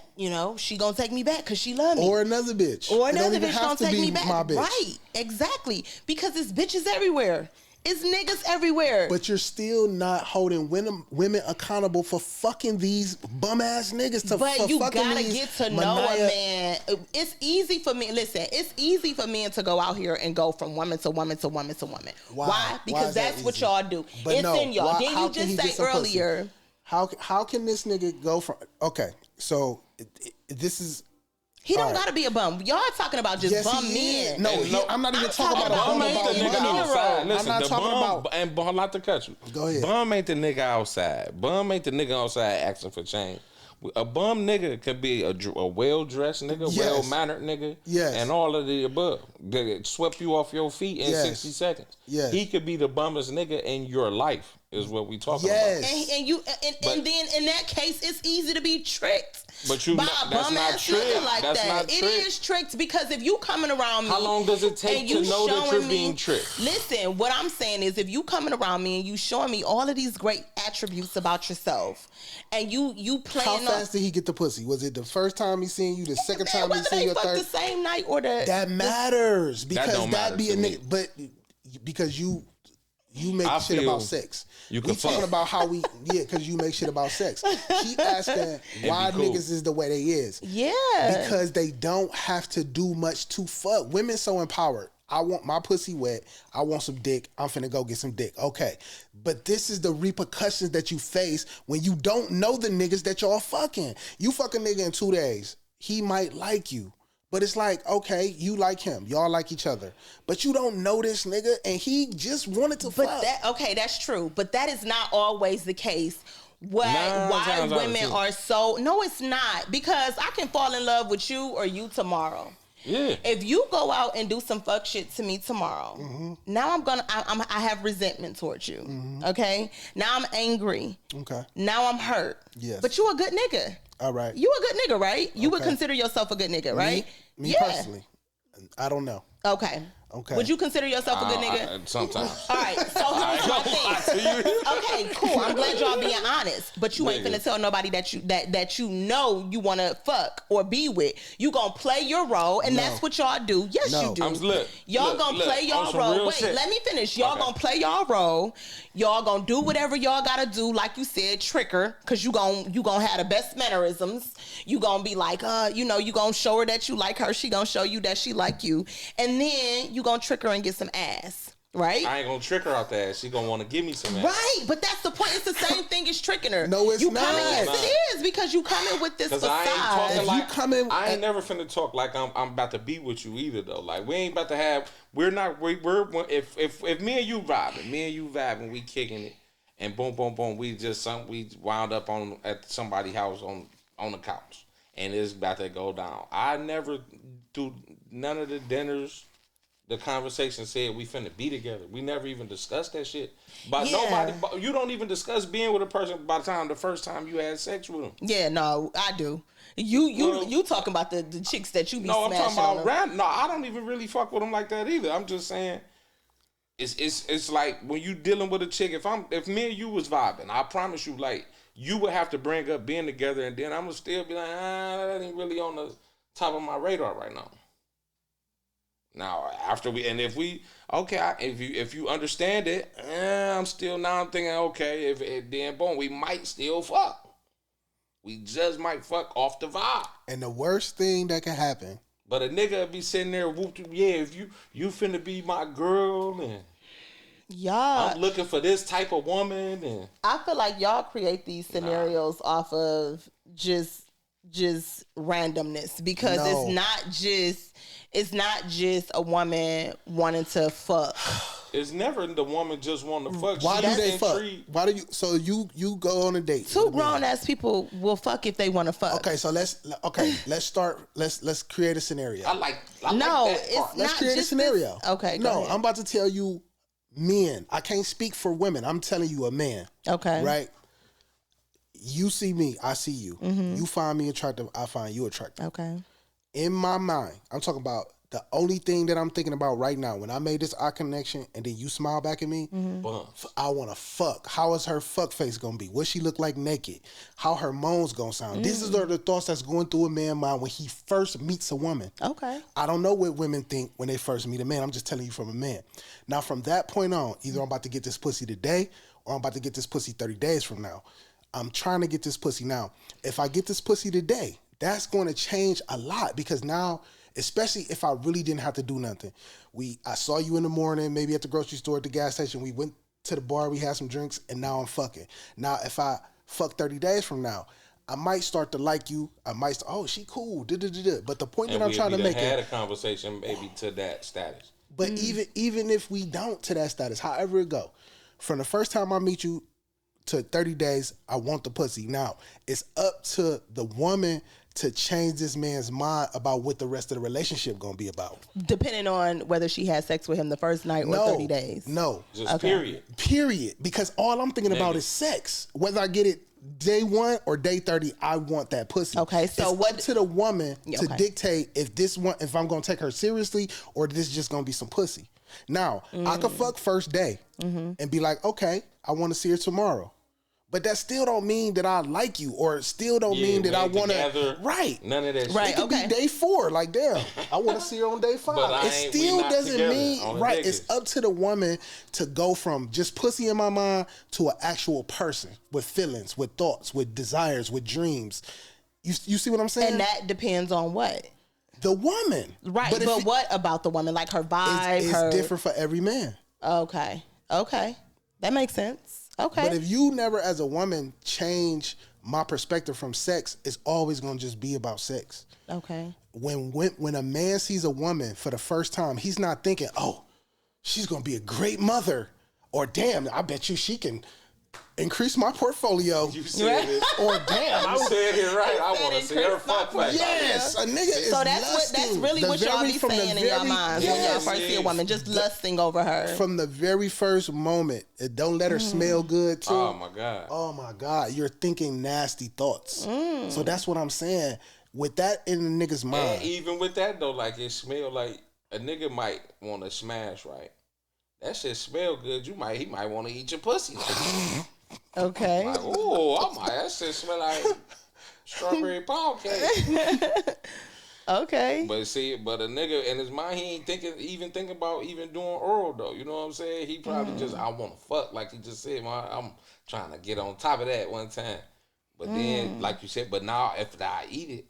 She gonna take me back because she love me. Or another bitch. Or another bitch gonna take me back. My bitch. Right, exactly. Because it's bitches everywhere. It's niggas everywhere. But you're still not holding women accountable for fucking these bum ass niggas. But you gotta get to know a man. It's easy for me. Listen, it's easy for men to go out here and go from woman to woman to woman to woman. Why? Because that's what y'all do. But it's in y'all. Didn't you just say earlier? How can this nigga go from? Okay, so this is. He don't gotta be a bum. Y'all talking about just bum men. No, I'm not even talking about a bum. Ain't the nigga outside. Listen, I'm not talking about. And I'm not to cut you. Go ahead. Bum ain't the nigga outside. Bum ain't the nigga outside asking for change. A bum nigga could be a well-dressed nigga, well-mannered nigga, and all of the above. They swept you off your feet in 60 seconds. Yes. He could be the bummest nigga in your life, is what we talking about. And then in that case, it's easy to be tricked. But that's not tricked. Like that's that. not tricked. It is tricked because if you coming around me, how long does it take to know that you're being tricked? Listen, what I'm saying is, if you coming around me and you showing me all of these great attributes about yourself, and you playing. How fast did he get the pussy? Was it the first time he seen you? The second time he seen you? The same night or that matters because that be a nigga. But because you make shit about sex. We talking about how because you make shit about sex. She asking why niggas is the way they is. Yeah. Because they don't have to do much to fuck. Women so empowered. I want my pussy wet. I want some dick. I'm finna go get some dick. Okay. But this is the repercussions that you face when you don't know the niggas that y'all fucking. You fuck a nigga in 2 days. He might like you. But it's like, okay, you like him. Y'all like each other. But you don't know this nigga, and he just wanted to fuck. That's true. But that is not always the case. Why women are so... No, it's not. Because I can fall in love with you or you tomorrow. Yeah. If you go out and do some fuck shit to me tomorrow, now I have resentment towards you. Okay? Now I'm angry. Okay. Now I'm hurt. Yes. But you a good nigga. All right. You a good nigga, right? You would consider yourself a good nigga, right? Me personally, I don't know. Okay. Would you consider yourself a good nigga? Sometimes. All right. So here's my thing. Okay, cool. I'm glad y'all being honest, but you ain't finna tell nobody that you know you want to fuck or be with. You gonna play your role, and that's what y'all do. Yes, you do. Y'all gonna play y'all role. Wait, let me finish. Y'all gonna play y'all role. Y'all gonna do whatever y'all gotta do, like you said, trick her, cause you gonna have the best mannerisms. You gonna be like, you gonna show her that you like her. She gonna show you that she like you, and then you gonna trick her and get some ass. Right? I ain't gonna trick her out the ass. She gonna want to give me some ass. Right, but that's the point. It's the same thing as tricking her. No, it's not. Yes, it is, because you come in with this facade. I ain't never finna talk like I'm about to be with you either though. Like we ain't about to have. If me and you vibing, we kicking it, and boom, boom, boom, we wound up at somebody's house on the couch, and it's about to go down. I never through none of the dinners, the conversation said we finna be together. We never even discussed that shit. But nobody, you don't even discuss being with a person by the first time you had sex with them. Yeah, no, I do. You talking about the chicks that you be smashing? No, I'm talking about no, I don't even really fuck with them like that either. I'm just saying, it's like when you dealing with a chick. If me and you was vibing, I promise you, like you would have to bring up being together, and then I'm gonna still be like, that ain't really on the top of my radar right now. Now after if you understand it, I'm thinking okay, if then boom, we might still fuck. We just might fuck off the vibe. And the worst thing that can happen. But a nigga be sitting there whooped, if you finna be my girl and I'm looking for this type of woman, and I feel like y'all create these scenarios off of just randomness, because it's not just a woman wanting to fuck. It's never the woman just wanting to fuck. Why do they fuck? Why do you? So you go on a date. Two grown ass people will fuck if they want to fuck. Okay, so let's start. Let's create a scenario. I like that part. Let's create a scenario. Okay. No, I'm about to tell you, men. I can't speak for women. I'm telling you, a man. Okay. Right. You see me, I see you. Mm-hmm. You find me attractive, I find you attractive. Okay. In my mind, I'm talking about the only thing that I'm thinking about right now, when I made this eye connection and then you smile back at me, I want to fuck. How is her fuck face going to be? What she look like naked? How her moans going to sound? These are the thoughts that's going through a man's mind when he first meets a woman. Okay. I don't know what women think when they first meet a man. I'm just telling you from a man. Now, from that point on, either I'm about to get this pussy today or I'm about to get this pussy 30 days from now. I'm trying to get this pussy now. If I get this pussy today, that's going to change a lot, because now, especially if I really didn't have to do nothing. I saw you in the morning, maybe at the grocery store, at the gas station. We went to the bar, we had some drinks, and now I'm fucking. Now, if I fuck 30 days from now, I might start to like you. I might she cool. But the point that I'm trying to make had a conversation maybe to that status. But even if we don't to that status, however it go, from the first time I meet you to 30 days, I want the pussy. Now, it's up to the woman to change this man's mind about what the rest of the relationship gonna be about. Depending on whether she had sex with him the first night or 30 days. No. Just period. Period. Because all I'm thinking about is sex. Whether I get it day 1 or day 30, I want that pussy. Okay, so it's up to the woman to dictate if I'm gonna take her seriously or this is just gonna be some pussy. Now, I could fuck first day and be like, okay, I want to see her tomorrow. But that still don't mean that I like you, or still don't mean that I want to. Right. None of that shit. Right, it could be day 4. Like, damn, I want to see her on day 5. It still doesn't mean, right, it's up to the woman to go from just pussy in my mind to an actual person with feelings, with thoughts, with desires, with dreams. You see what I'm saying? And that depends on what? The woman. Right, but what about the woman? Like her vibe? It's different for every man. Okay. That makes sense. Okay. But if you never, as a woman, change my perspective from sex, it's always going to just be about sex. Okay. When a man sees a woman for the first time, he's not thinking, oh, she's going to be a great mother, or damn, I bet you she can increase my portfolio. You said it. Or damn, I said it right. I want to see her fuck back. Yes, a nigga is lusting. That's really what y'all be saying in your minds when y'all first see a woman, just lusting over her. From the very first moment, don't let her smell good too. Oh my God. Oh my God, you're thinking nasty thoughts. So that's what I'm saying. With that in the nigga's mind. And even with that though, like it smell like a nigga might want to smash, right? That shit smell good. He might want to eat your pussy. Okay. Like, that shit smell like strawberry pound cake. Okay. But a nigga in his mind, he ain't thinking about even doing oral though. You know what I'm saying? He probably just, I want to fuck, like he just said. I'm trying to get on top of that one time. But then, like you said, but now if I eat it,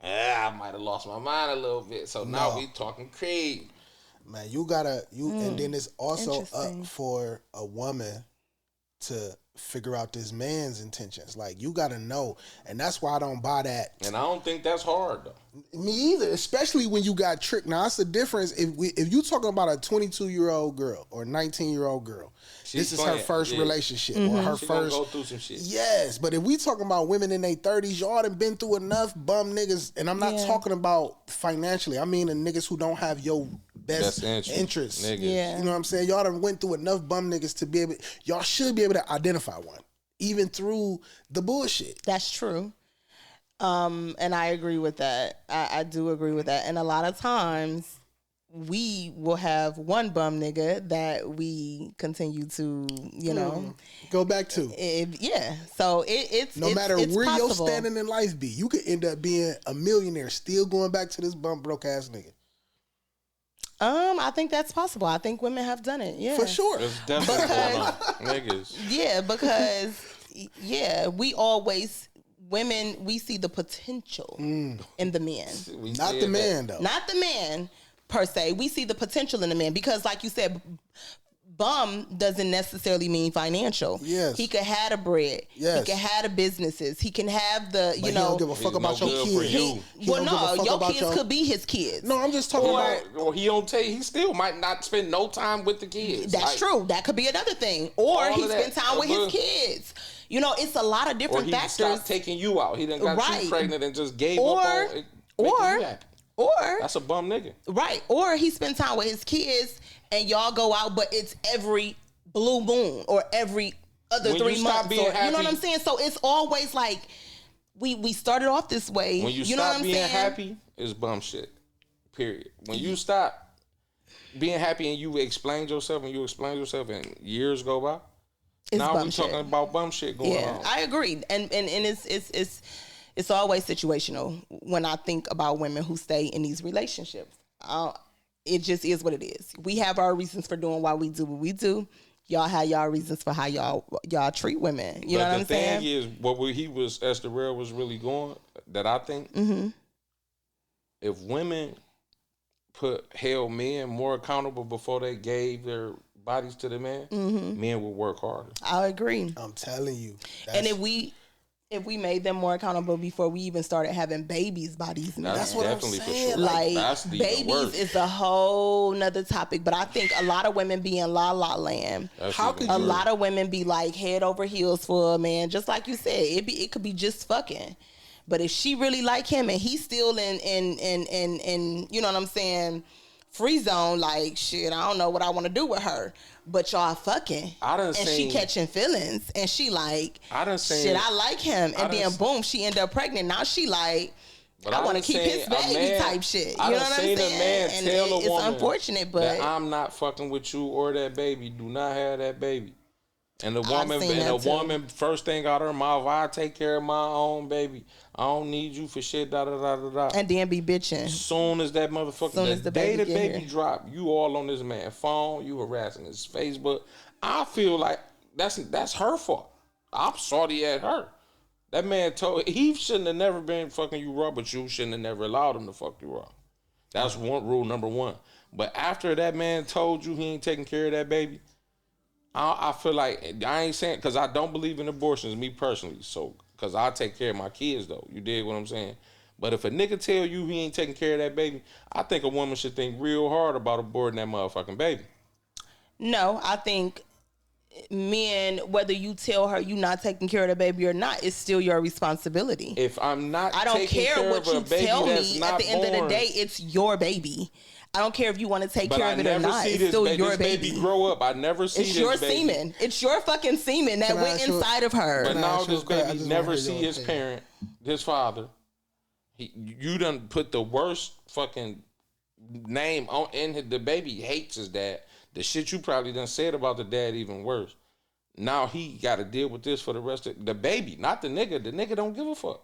I might have lost my mind a little bit. So now we talking crazy. Man, and then it's also up for a woman to figure out this man's intentions. Like, you gotta know, and that's why I don't buy that. And I don't think that's hard though. Me either, especially when you got tricked. Now that's the difference. If you talking about a 22-year-old girl or 19-year-old girl, this is her first relationship or her she first. Gonna go through some shit. Yes, but if we talking about women in their 30s, y'all done been through enough bum niggas, and I'm not talking about financially. I mean the niggas who don't have your best interests. Yeah. You know what I'm saying? Y'all done went through enough bum niggas to be able. Y'all should be able to identify one, even through the bullshit. That's true. And I agree with that. I do agree with that. And a lot of times we will have one bum nigga that we continue to, go back to. So it's no matter it's where possible. your standing in life be, you could end up being a millionaire still going back to this bum broke ass nigga. I think that's possible. I think women have done it. Yeah, for sure. It's definitely going on, niggas. Yeah, because we always. Women, we see the potential in the man. Not the man, though. Not the man, per se. We see the potential in the man because, like you said, bum doesn't necessarily mean financial. Yes. He could have the bread. Yes. He can have the businesses. He can have the, He don't give a fuck about your kids. Your kids could be his kids. No, I'm just talking about. Or he don't take. He still might not spend no time with the kids. That's true. That could be another thing. Or he spend time with his kids. It's a lot of different factors. Or he stopped taking you out. He done got you pregnant and just gave up on it. Or that's a bum nigga. Right. Or he spend time with his kids and y'all go out, but it's every blue moon or every other 3 months. You know what I'm saying? So it's always like we started off this way. When you stop being happy, it's bum shit. Period. When you stop being happy and you explain yourself and years go by, now we're talking about bum shit going on. I agree. And it's always situational when I think about women who stay in these relationships. It just is what it is. We have our reasons for doing why we do what we do. Y'all have y'all reasons for how y'all treat women. You know what I'm saying? The thing is, Esther Rare was really going, that I think, if women held men more accountable before they gave their bodies to the man, men would work harder. I agree. I'm telling you. And if we made them more accountable before we even started having babies by these men. That's what I'm saying. Sure. Like, babies is a whole nother topic. But I think a lot of women be in la la land. A lot of women be like head over heels for a man. Just like you said, it could be just fucking. But if she really like him and he's still in you know what I'm saying, free zone, like, shit, I don't know what I want to do with her. But y'all fucking. She catching feelings. And she like, shit, I like him. And then boom, she end up pregnant. Now she like, I want to keep his baby type shit. You know what I'm saying? A man and tell a woman it's unfortunate, but that I'm not fucking with you or that baby. Do not have that baby. And the woman, first thing out of her mouth, I take care of my own baby. I don't need you for shit, da da da da da. And then be bitching. Soon as that motherfucker, the day the baby drop, you all on this man's phone, you harassing his Facebook. I feel like that's her fault. I'm sorry at her. That man he shouldn't have never been fucking you raw, but you shouldn't have never allowed him to fuck you raw. That's rule number one. But after that man told you he ain't taking care of that baby, I feel like, I ain't saying, because I don't believe in abortions, me personally, so, because I take care of my kids, though. You dig what I'm saying? But if a nigga tell you he ain't taking care of that baby, I think a woman should think real hard about aborting that motherfucking baby. No, I think men, whether you tell her you not taking care of the baby or not, it's still your responsibility. If I'm not I don't care what you tell me. At the end of the day, it's your baby. I don't care if you want to take care of it or not. It's still your baby. Grow up. I never see this baby. It's your semen. It's your fucking semen that went inside of her. But now this baby never see his parent, his father. You done put the worst fucking name on in the baby hates his dad. The shit you probably done said about the dad even worse. Now he got to deal with this for the rest of the baby, not the nigga. The nigga don't give a fuck.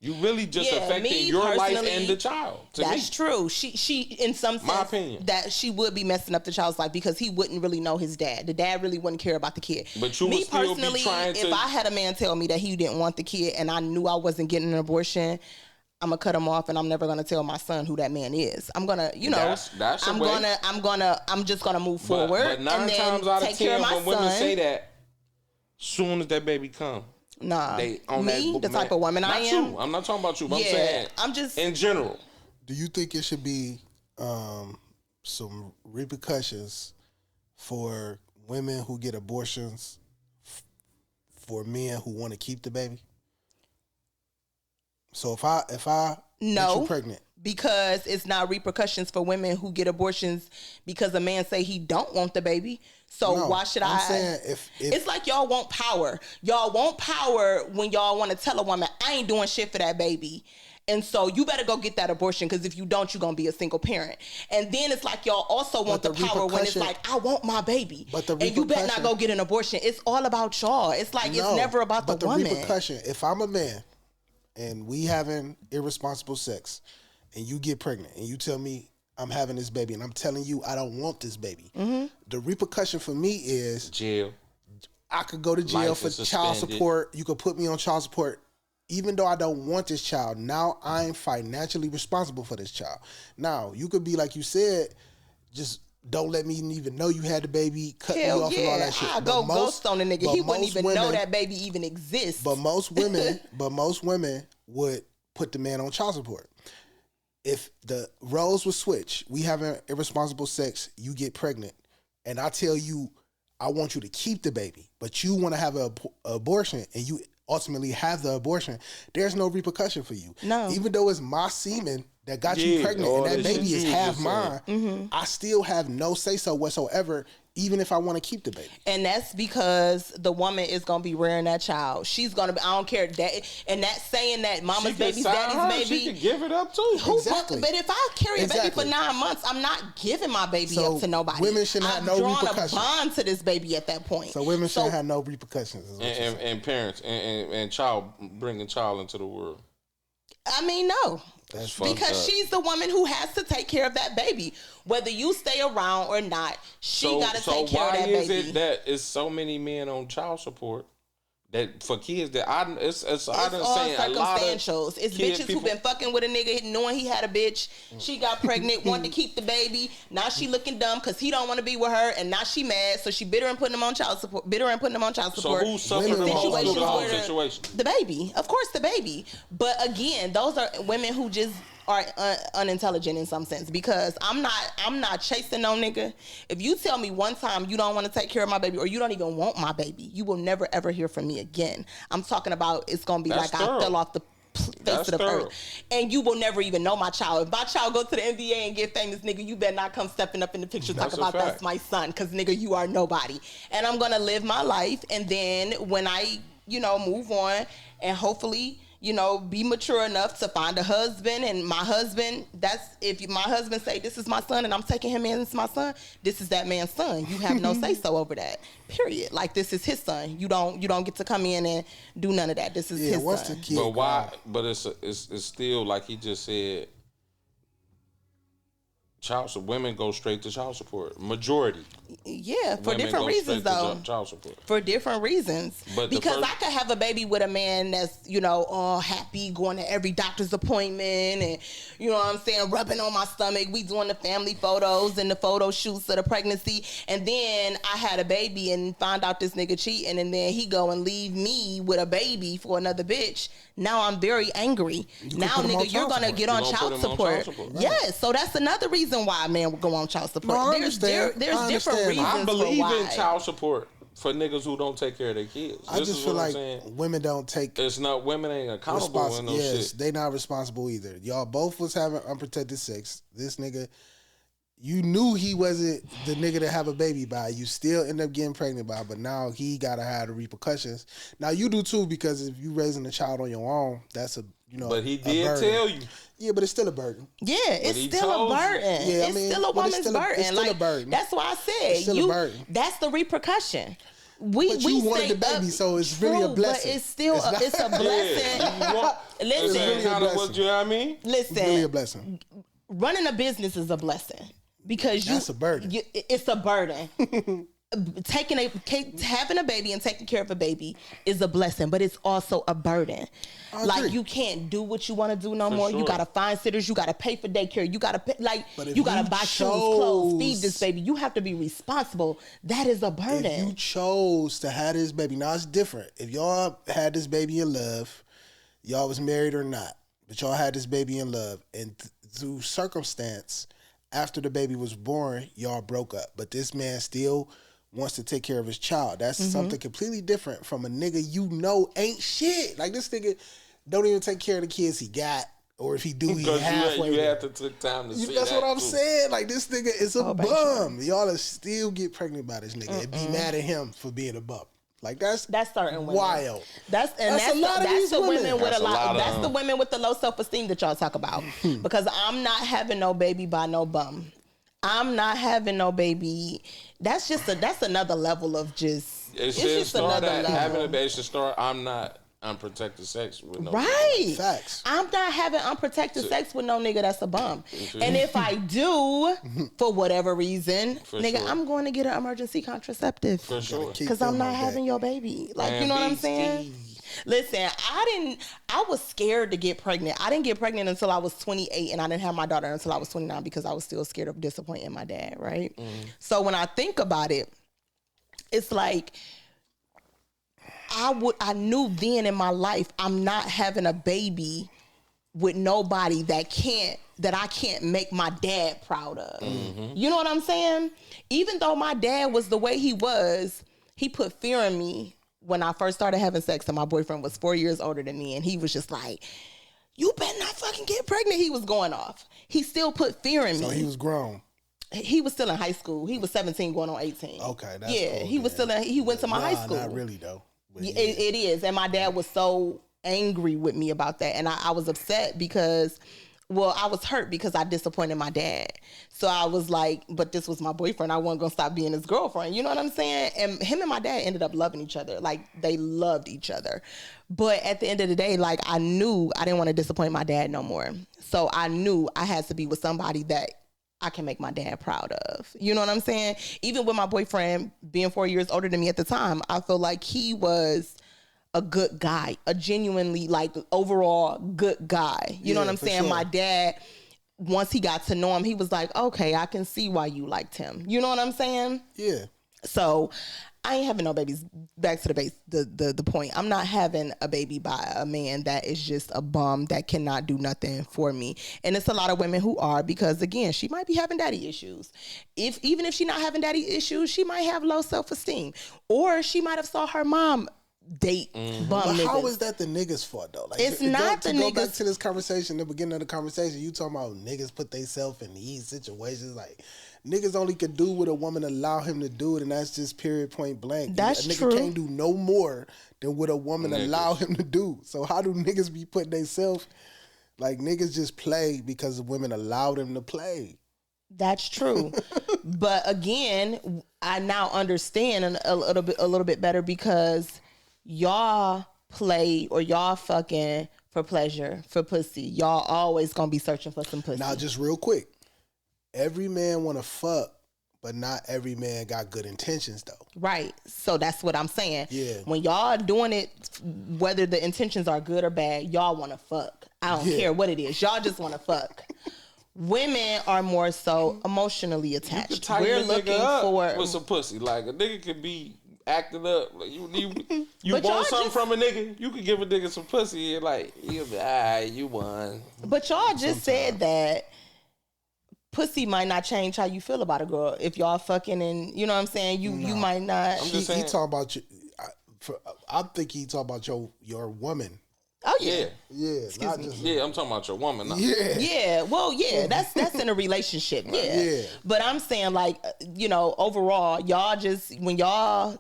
You really just affecting your life and the child. That's true. She in some sense, my opinion, that she would be messing up the child's life because he wouldn't really know his dad. The dad really wouldn't care about the kid. But you would still be trying to. If I had a man tell me that he didn't want the kid and I knew I wasn't getting an abortion, I'm gonna cut him off and I'm never gonna tell my son who that man is. I'm gonna, that's I'm just gonna move forward. But 9 times out of 10, when women say that, Soon as that baby come, nah, they on me, that the type of woman I am. You. I'm not talking about you, but I'm saying in general. Do you think it should be some repercussions for women who get abortions for men who want to keep the baby? So if I get you pregnant, because it's not repercussions for women who get abortions because a man say he don't want the baby. So why should I'm saying if it's like y'all want power. Y'all want power when y'all want to tell a woman, I ain't doing shit for that baby. And so you better go get that abortion, because if you don't, you're going to be a single parent. And then it's like y'all also want the power when it's like, I want my baby. And you better not go get an abortion. It's all about y'all. It's like, it's never about the woman. But the repercussion, if I'm a man and we having irresponsible sex and you get pregnant and you tell me I'm having this baby and I'm telling you I don't want this baby, the repercussion for me is jail. I could go to jail for child support. You could put me on child support. Even though I don't want this child, now I'm financially responsible for this child. Now, you could be like you said, just don't let me even know you had the baby, cut me off and all that shit. I'll go ghost on the nigga. He wouldn't even know that baby even exists. But most women would put the man on child support. If the roles would switch, we having irresponsible sex, you get pregnant, and I tell you I want you to keep the baby, but you want to have an abortion, and you ultimately have the abortion, there's no repercussion for you. No. Even though it's my semen that got you pregnant and that baby is half mine, I still have no say-so whatsoever, even if I want to keep the baby. And that's because the woman is going to be rearing that child. She's going to be, I don't care, and that saying that mama's baby's daddy's baby. She can give it up too. Exactly. But if I carry a baby for 9 months, I'm not giving my baby up to nobody. Women should have no repercussions. I've drawn a bond to this baby at that point. So women shouldn't have no repercussions. And parents and child, bringing child into the world. I mean, no. That's because she's the woman who has to take care of that baby. Whether you stay around or not, she got to take care of that baby. So why is it that it's so many men on child support that for kids that it's all circumstantials. It's bitches who been fucking with a nigga knowing he had a bitch. She got pregnant, wanted to keep the baby. Now she looking dumb because he don't want to be with her, and now she mad, so she bitter and putting him on child support. So who's suffering the most through the whole situation? The baby, of course, the baby. But again, those are women who just are unintelligent in some sense, because I'm not chasing no nigga. If you tell me one time you don't want to take care of my baby, or you don't even want my baby, you will never ever hear from me again. I'm talking about it's gonna be like I fell off the face of the earth, and you will never even know my child. If my child go to the NBA and get famous, nigga, you better not come stepping up in the picture talking about that's my son, because nigga, you are nobody. And I'm gonna live my life, and then when I move on and hopefully be mature enough to find a husband, and my husband, if my husband say this is my son and I'm taking him in as my son, this is that man's son. You have no say so over that. Period. Like, this is his son. You don't get to come in and do none of that. This is his son. The kid? But why? But it's still like he just said. Women go straight to child support. Majority. Yeah, for different reasons though. Child support. For different reasons. But because I could have a baby with a man that's, all happy, going to every doctor's appointment, and rubbing on my stomach. We doing the family photos and the photo shoots of the pregnancy. And then I had a baby and found out this nigga cheating, and then he go and leave me with a baby for another bitch. Now I'm very angry. Now, nigga, you're going to get on child support. Yes, so that's another reason why a man would go on child support. No, there's different reasons. I believe in child support for niggas who don't take care of their kids. I just feel like women don't take. It's not, women ain't accountable in no shit. They not responsible either. Y'all both was having unprotected sex. This nigga, you knew he wasn't the nigga to have a baby by. You still end up getting pregnant by, but now he gotta have the repercussions. Now you do too, because if you raising a child on your own, that's a But he did tell you. Yeah, but it's still a burden. Yeah, it's still a burden. Yeah, it's still a woman's burden. It's still a burden. That's why I said it's still a burden. That's the repercussion. But you wanted the baby, so it's really a blessing. But it's still it's a blessing. Listen, it's really a blessing. You know what I mean? Listen, it's really a blessing. Running a business is a blessing, because that's a burden. It's a burden. having a baby and taking care of a baby is a blessing, but it's also a burden. Like you can't do what you want to do no more. Sure. You gotta find sitters. You gotta pay for daycare. You gotta pay, you gotta buy shoes, clothes, feed this baby. You have to be responsible. That is a burden. If you chose to have this baby, now it's different. If y'all had this baby in love, y'all was married or not, but y'all had this baby in love, and through circumstance, after the baby was born, y'all broke up. But this man still wants to take care of his child. That's something completely different from a nigga ain't shit. Like this nigga don't even take care of the kids he got, or if he do, he halfway. You have to take time to see that's what I'm saying. Like this nigga is a bum. Y'all still get pregnant by this nigga and be mad at him for being a bum. Like that's certain women. Wild. That's the women with the low self-esteem that y'all talk about. Because I'm not having no baby by no bum. I'm not having no baby. That's another level of just. It's just another level. Having a baby should start. I'm not unprotected sex with no right. Facts. I'm not having unprotected sex with no nigga that's a bum. And if I do, for whatever reason, I'm going to get an emergency contraceptive. For sure. Because I'm not having your baby. Like, you know what I'm saying? Listen, I was scared to get pregnant. I didn't get pregnant until I was 28, and I didn't have my daughter until I was 29 because I was still scared of disappointing my dad, right? So when I think about it, it's like, I knew then in my life I'm not having a baby with nobody that I can't make my dad proud of. You know what I'm saying? Even though my dad was the way he was, he put fear in me when I first started having sex, and my boyfriend was 4 years older than me, and he was just like, you better not fucking get pregnant. He was going off. He still put fear in me. So he was grown. He was still in high school. He was 17 going on 18. Okay, that's cool, he was still he went to my high school. Not really though. It is. And my dad was so angry with me about that. And I was upset because, I was hurt because I disappointed my dad. So I was like, but this was my boyfriend. I wasn't going to stop being his girlfriend. You know what I'm saying? And him and my dad ended up loving each other. Like, they loved each other. But at the end of the day, like, I knew I didn't want to disappoint my dad no more. So I knew I had to be with somebody that I can make my dad proud of. You know what I'm saying? Even with my boyfriend being 4 years older than me at the time, I feel like he was a good guy, a genuinely, like, overall good guy. You know what I'm saying? Sure. My dad, once he got to know him, he was like, okay, I can see why you liked him. You know what I'm saying? Yeah. So I ain't having no babies. Back to the base, the point. I'm not having a baby by a man that is just a bum that cannot do nothing for me. And it's a lot of women who are, because again, she might be having daddy issues. Even if she not having daddy issues, she might have low self-esteem, or she might have saw her mom date bum niggas. How is that the niggas' fault though? Like, it's not the niggas. Go back to this conversation, the beginning of the conversation, you talking about niggas put themselves in these situations. Like, niggas only can do what a woman allow him to do it, and that's just period, point blank. That's a nigga true. Can't do no more than what a woman allow him to do. So how do niggas be putting themselves, like, niggas just play because women allow them to play? That's true. But again, I now understand a little bit better, because y'all play, or y'all fucking for pleasure, for pussy. Y'all always gonna be searching for some pussy. Now, just real quick, every man want to fuck, but not every man got good intentions though. Right. So that's what I'm saying. Yeah. When y'all doing it, whether the intentions are good or bad, y'all want to fuck. I don't care what it is. Y'all just want to fuck. Women are more so emotionally attached. We're looking for with some pussy. Like, a nigga could be acting up. Like, you want something from a nigga, you could give a nigga some pussy and, like, you'll be, all right, you won. But y'all just said that pussy might not change how you feel about a girl if y'all fucking, and you know what I'm saying. You might not. He talking about you. I think he talking about your woman. Oh yeah. I'm talking about your woman now. Yeah. Well, yeah. That's in a relationship. Yeah. But I'm saying, like, overall, y'all just, when y'all,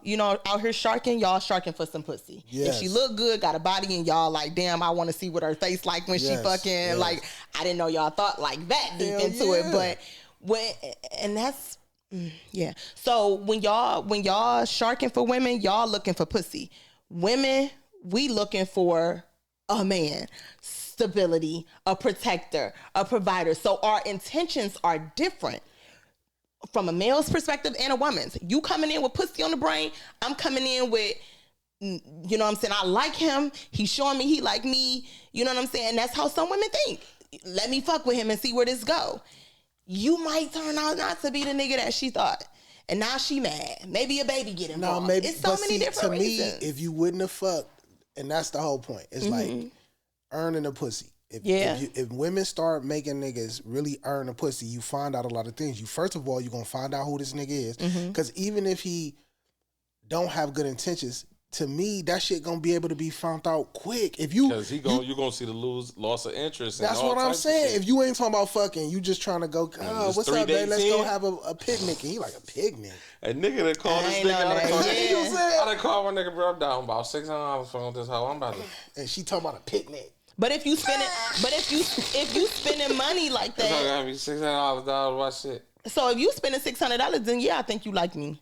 out here sharking, y'all sharking for some pussy. Yes. If she look good, got a body, and y'all like, damn, I want to see what her face like when she fucking. Yes. Like, I didn't know y'all thought like that deep into it, but and that's. Yeah. So when y'all sharking for women, y'all looking for pussy. Women, we looking for a man, stability, a protector, a provider. So our intentions are different. from a male's perspective and a woman's. You coming in with pussy on the brain, I'm coming in with, you know what I'm saying, I like him, he's showing me he like me, you know what I'm saying? That's how some women think. Let me fuck with him and see where this go. You might turn out not to be the nigga that she thought. And now she mad. Maybe a baby get involved. No, maybe, it's so many different reasons. To me, if you wouldn't have fucked, and that's the whole point, it's like earning a pussy. If women start making niggas really earn a pussy, you find out a lot of things. First of all, you're going to find out who this nigga is. Because even if he don't have good intentions, to me, that shit gonna be able to be found out quick. If you, because you're gonna see the loss of interest. That's what I'm saying. If you ain't talking about fucking, you just trying to go. Oh, what's up, man? Let's go have a picnic. And he like a picnic. A nigga that called this nigga. I done called my nigga, bro. I'm down about $600 for this hoe. I'm about to. And she talking about a picnic. But if you spending, if you spending money like that, it's gonna be $600 my shit. So if you spending $600, then yeah, I think you like me.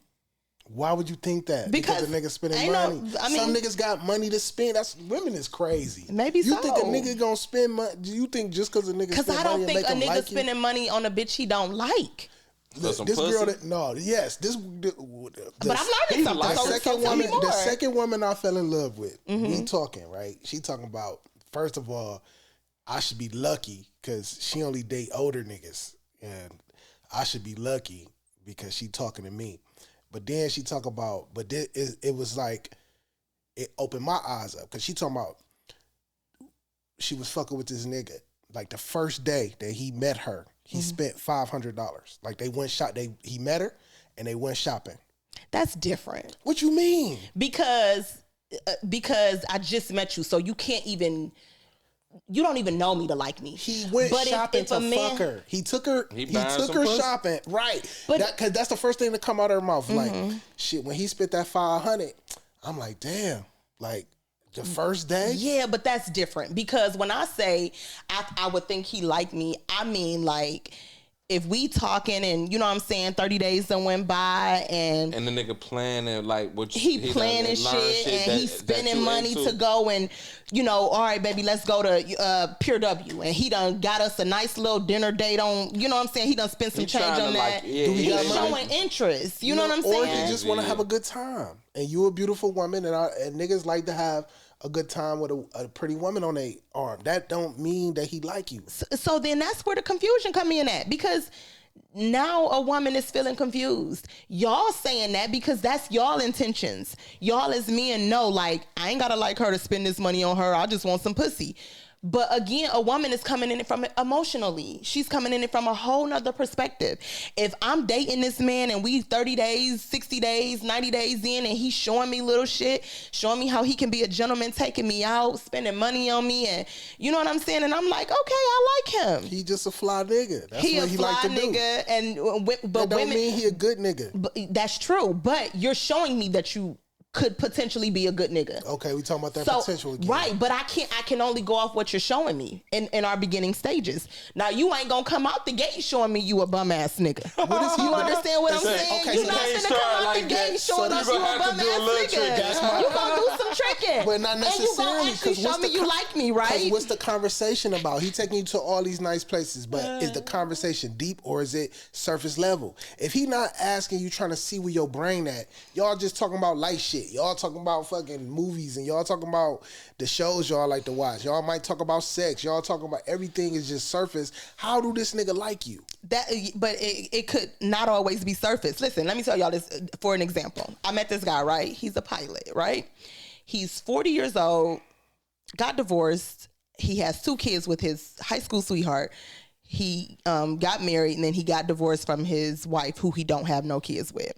Why would you think that? Because the nigga spending money. Some niggas got money to spend. Women is crazy. Maybe you think a nigga gonna spend money? Do you think just because a nigga spend money? Because I don't think a nigga like spending money on a bitch he don't like. This girl that but I'm learning something. The second woman I fell in love with. We talking, right? She talking about, first of all, I should be lucky because she only date older niggas, and I should be lucky because she talking to me. But then she talk about, it was like, it opened my eyes up. Because she talking about, she was fucking with this nigga. Like the first day that he met her, he spent $500. Like he met her and they went shopping. That's different. What you mean? Because I just met you, so you can't even... You don't even know me to like me. He went shopping to fuck her. He took her shopping. Right. Because that's the first thing to come out of her mouth. Like, shit, when he spent that $500, I'm like, damn. Like, the first day? Yeah, but that's different. Because when I say I would think he liked me, I mean, like... If we talking and, you know what I'm saying, 30 days done went by and the nigga planning like what he planning shit and he's spending money to go and, you know, all right, baby, let's go to Pure W, and he done got us a nice little dinner date on, you know what I'm saying, he done spent some change on that. He's showing interest, you know what I'm saying? Or he just want to have a good time, and you a beautiful woman, and niggas like to have a good time with a pretty woman on their arm. That don't mean that he like you. So then that's where the confusion come in at, because now a woman is feeling confused. Y'all saying that because that's y'all intentions. Y'all as men know, like, I ain't gotta like her to spend this money on her. I just want some pussy. But again, a woman is coming in it from emotionally. She's coming in it from a whole nother perspective. If I'm dating this man and we 30 days, 60 days, 90 days in, and he's showing me little shit, showing me how he can be a gentleman, taking me out, spending money on me, and you know what I'm saying? And I'm like, okay, I like him. He just a fly nigga. That's what he like to do. Nigga, but that don't mean he a good nigga. But that's true. But you're showing me that you could potentially be a good nigga. Okay, we talking about that potential again. Right, but I can only go off what you're showing me in our beginning stages. Now you ain't gonna come out the gate showing me you a bum ass nigga. You understand what I'm saying? Okay, you're not gonna come out the gate showing us you a bum ass nigga. You gonna do some tricking. But not necessarily. And you gonna actually show me you like me, right? What's the conversation about? He taking you to all these nice places, but is the conversation deep or is it surface level? If he not asking you, trying to see where your brain at, y'all just talking about light shit. Y'all talking about fucking movies and y'all talking about the shows y'all like to watch. Y'all might talk about sex. Y'all talking about everything is just surface. How do this nigga like you? But it could not always be surface. Listen, let me tell y'all this for an example. I met this guy, right? He's a pilot, right? He's 40 years old, got divorced. He has 2 kids with his high school sweetheart. He got married and then he got divorced from his wife, who he don't have no kids with.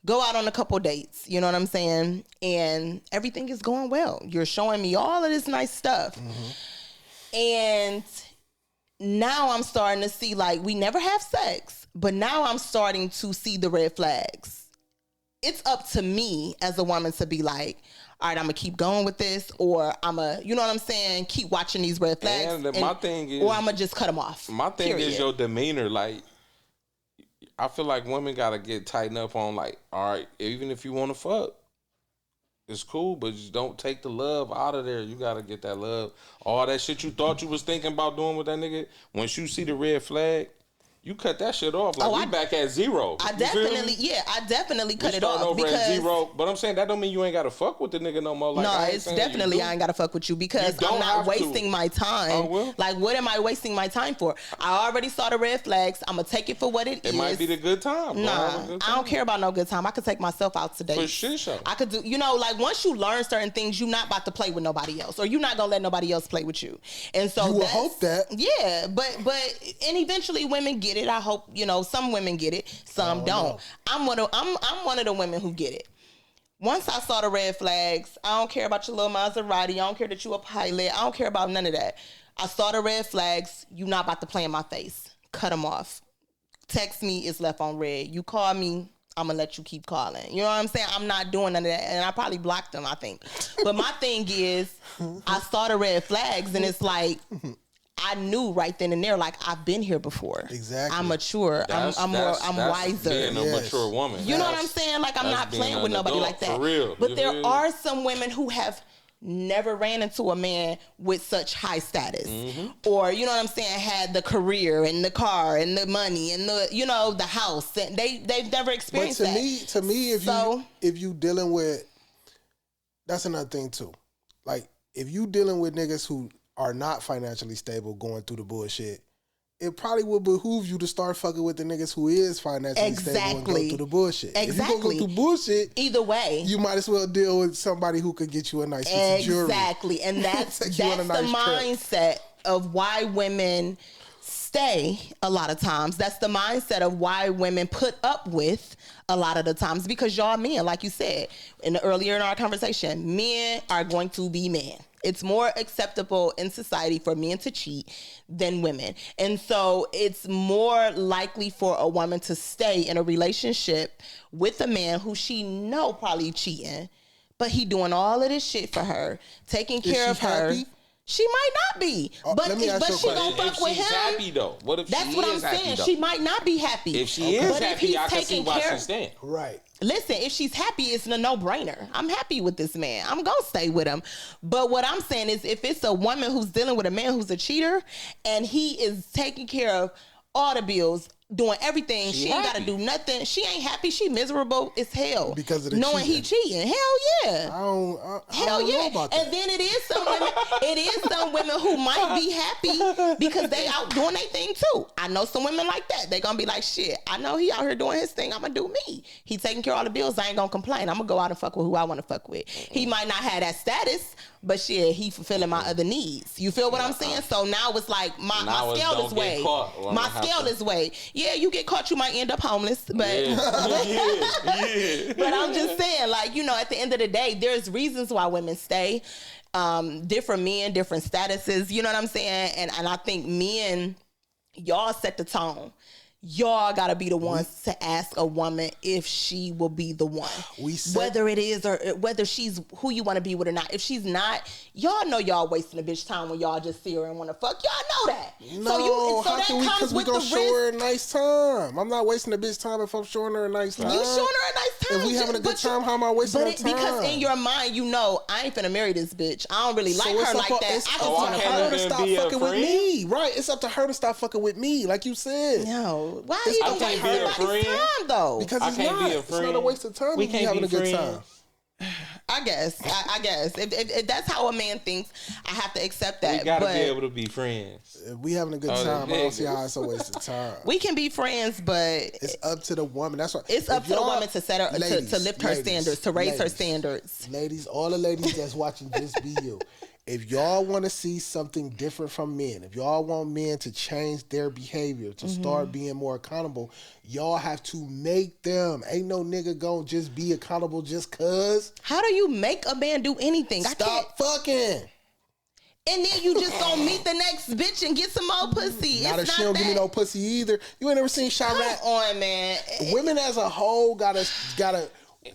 Go out on a couple dates, you know what I'm saying? And everything is going well. You're showing me all of this nice stuff. And now I'm starting to see, like, we never have sex, but now I'm starting to see the red flags. It's up to me as a woman to be like, all right, I'm going to keep going with this, or I'm going to, you know what I'm saying, keep watching these red flags. And my thing is... Or I'm going to just cut them off. My thing is your demeanor, like... I feel like women gotta get tightened up on, like, all right, even if you want to fuck, it's cool, but just don't take the love out of there. You gotta get that love. All that shit you thought you was thinking about doing with that nigga, once you see the red flag, you cut that shit off. Like, we back at zero. I definitely cut it off. Over because at zero. But I'm saying that don't mean you ain't got to fuck with the nigga no more. Like, no, it's definitely I ain't got to fuck with you because I'm not wasting my time. Oh, well. Like, what am I wasting my time for? I already saw the red flags. I'm going to take it for what it is. It might be the good time. Nah, I don't care about no good time. I could take myself out today. For sure. I could do, like, once you learn certain things, you're not about to play with nobody else, or you're not going to let nobody else play with you. And so you would hope that. Yeah, but eventually women get it. I hope, some women get it, some don't. No. I'm one of the women who get it. Once I saw the red flags, I don't care about your little Maserati. I don't care that you a pilot. I don't care about none of that. I saw the red flags. You not about to play in my face. Cut them off. Text me, it's left on red. You call me, I'm going to let you keep calling. You know what I'm saying? I'm not doing none of that. And I probably blocked them, I think. But my thing is, I saw the red flags, and it's like, I knew right then and there, like, I've been here before. Exactly. I'm mature. I'm wiser. Being a mature woman. You know what I'm saying? Like, I'm not playing with nobody like that. For real. But there are some women who have never ran into a man with such high status, or you know what I'm saying, had the career and the car and the money and the the house, and they've never experienced that. But to me, if you dealing with, that's another thing too. Like, if you dealing with niggas who are not financially stable, going through the bullshit, it probably would behoove you to start fucking with the niggas who is financially stable and go through the bullshit. Exactly. If you gonna go through bullshit, either way, you might as well deal with somebody who could get you a nice piece of jewelry. Exactly, and that's the mindset of why women stay a lot of times. That's the mindset of why women put up with a lot of the times, because y'all men, like you said earlier in our conversation, men are going to be men. It's more acceptable in society for men to cheat than women. And so it's more likely for a woman to stay in a relationship with a man who she know probably cheating, but he doing all of this shit for her, taking care of her. Happy? She might not be, but she gonna fuck with him. Happy though. What if that's what I'm saying? She might not be happy. If she is happy, I can see why she's staying. Right. Listen, if she's happy, it's a no-brainer. I'm happy with this man. I'm gonna stay with him. But what I'm saying is, if it's a woman who's dealing with a man who's a cheater and he is taking care of all the bills, doing everything, she ain't got to do nothing. She ain't happy. She miserable as hell because of the knowing he cheating. Hell yeah. I don't know about that. And then it is some women who might be happy because they out doing their thing too. I know some women like that. They gonna be like, shit, I know he out here doing his thing. I'm gonna do me. He taking care of all the bills. I ain't gonna complain. I'm gonna go out and fuck with who I want to fuck with. He might not have that status, but shit, he fulfilling my other needs. You feel what I'm saying? So now it's like my scale is weighed. My scale is weighed. Yeah, you get caught, you might end up homeless, but but I'm just saying, like, at the end of the day, there's reasons why women stay. Different men, different statuses, you know what I'm saying? And I think men, y'all set the tone. Y'all gotta be the ones to ask a woman if she will be the one. Whether it is or whether she's who you want to be with or not. If she's not, y'all know y'all wasting a bitch time when y'all just see her and want to fuck. Y'all know that. No, how can we? Because we gonna show her a nice time. I'm not wasting a bitch time if I'm showing her a nice time. You showing her a nice time. If we having a good time, how am I wasting her time? Because in your mind, I ain't finna marry this bitch. I don't really like her like that. It's up to her to stop fucking with me. Right. It's up to her to stop fucking with me, like you said. No. Why are you gonna waste somebody's time though? Because it's not a waste of time. We can't having a good time. I guess. If that's how a man thinks, I have to accept that. We gotta be able to be friends. If we having a good time, I don't see how it's a waste of time. We can be friends, but it's up to the woman. That's what it's up to the woman to set her to lift her standards, to raise her standards. Ladies, all the ladies that's watching JustBU. If y'all want to see something different from men, if y'all want men to change their behavior, to start being more accountable, y'all have to make them. Ain't no nigga gonna just be accountable just cause. How do you make a man do anything? Stop fucking. And then you just gonna meet the next bitch and get some more pussy. Not if she don't give me no pussy either. You ain't never seen Chirac? Come on, man. Women as a whole gotta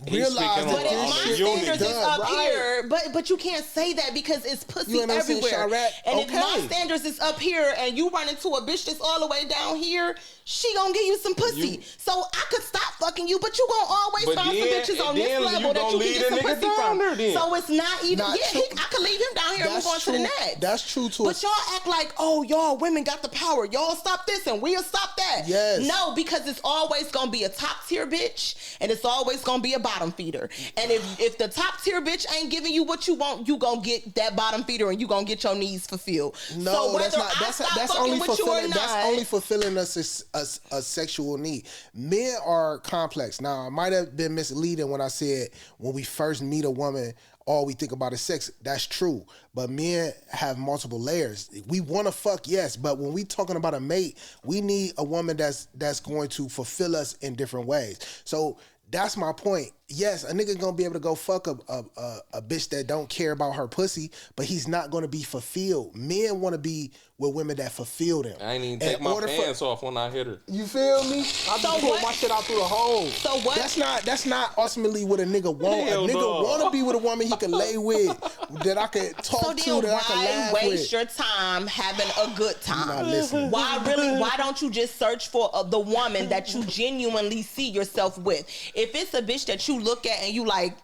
realize that my standards is up here, but you can't say that because it's pussy everywhere. And if my standards is up here and you run into a bitch that's all the way down here, she gonna give you some pussy. So I could stop fucking fucking you, but you gonna always find some bitches on this level that you can get some pussy from. So it's not even. I could leave him down here and move on to the next. That's true too. But y'all act like, oh, y'all women got the power. Y'all stop this and we'll stop that. Yes. No, because it's always gonna be a top tier bitch and it's always gonna be a bottom feeder. And if the top tier bitch ain't giving you what you want, you gonna get that bottom feeder and you gonna get your needs fulfilled. No, so that's not. That's only fulfilling. That's only fulfilling us a sexual need. Men are complex. Now, I might have been misleading when I said when we first meet a woman, all we think about is sex. That's true. But men have multiple layers. We want to fuck, yes, but when we talking about a mate, we need a woman that's going to fulfill us in different ways. So that's my point. Yes, a nigga gonna be able to go fuck a bitch that don't care about her pussy, but he's not gonna be fulfilled. Men want to be with women that fulfill them. I ain't even take my pants off when I hit her. You feel me? I just pull my shit out through the hole. So what? That's not ultimately what a nigga want. A nigga want to be with a woman he can lay with, that I can talk to, that I can laugh with. Why waste your time having a good time? You're not listening. Why don't you just search for the woman that you genuinely see yourself with? If it's a bitch that you look at and you like,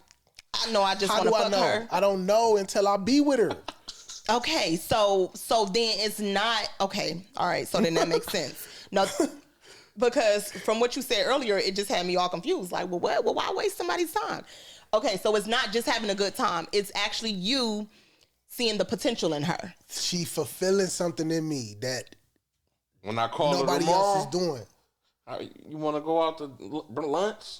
I know I just want to fuck her. I don't know until I be with her. Okay, so then it's not okay. All right, so then that makes sense. No, because from what you said earlier, it just had me all confused. Like, well, what? Well, why waste somebody's time? Okay, so it's not just having a good time. It's actually you seeing the potential in her. She fulfilling something in me that when I call nobody her tomorrow, else is doing. You want to go out to lunch?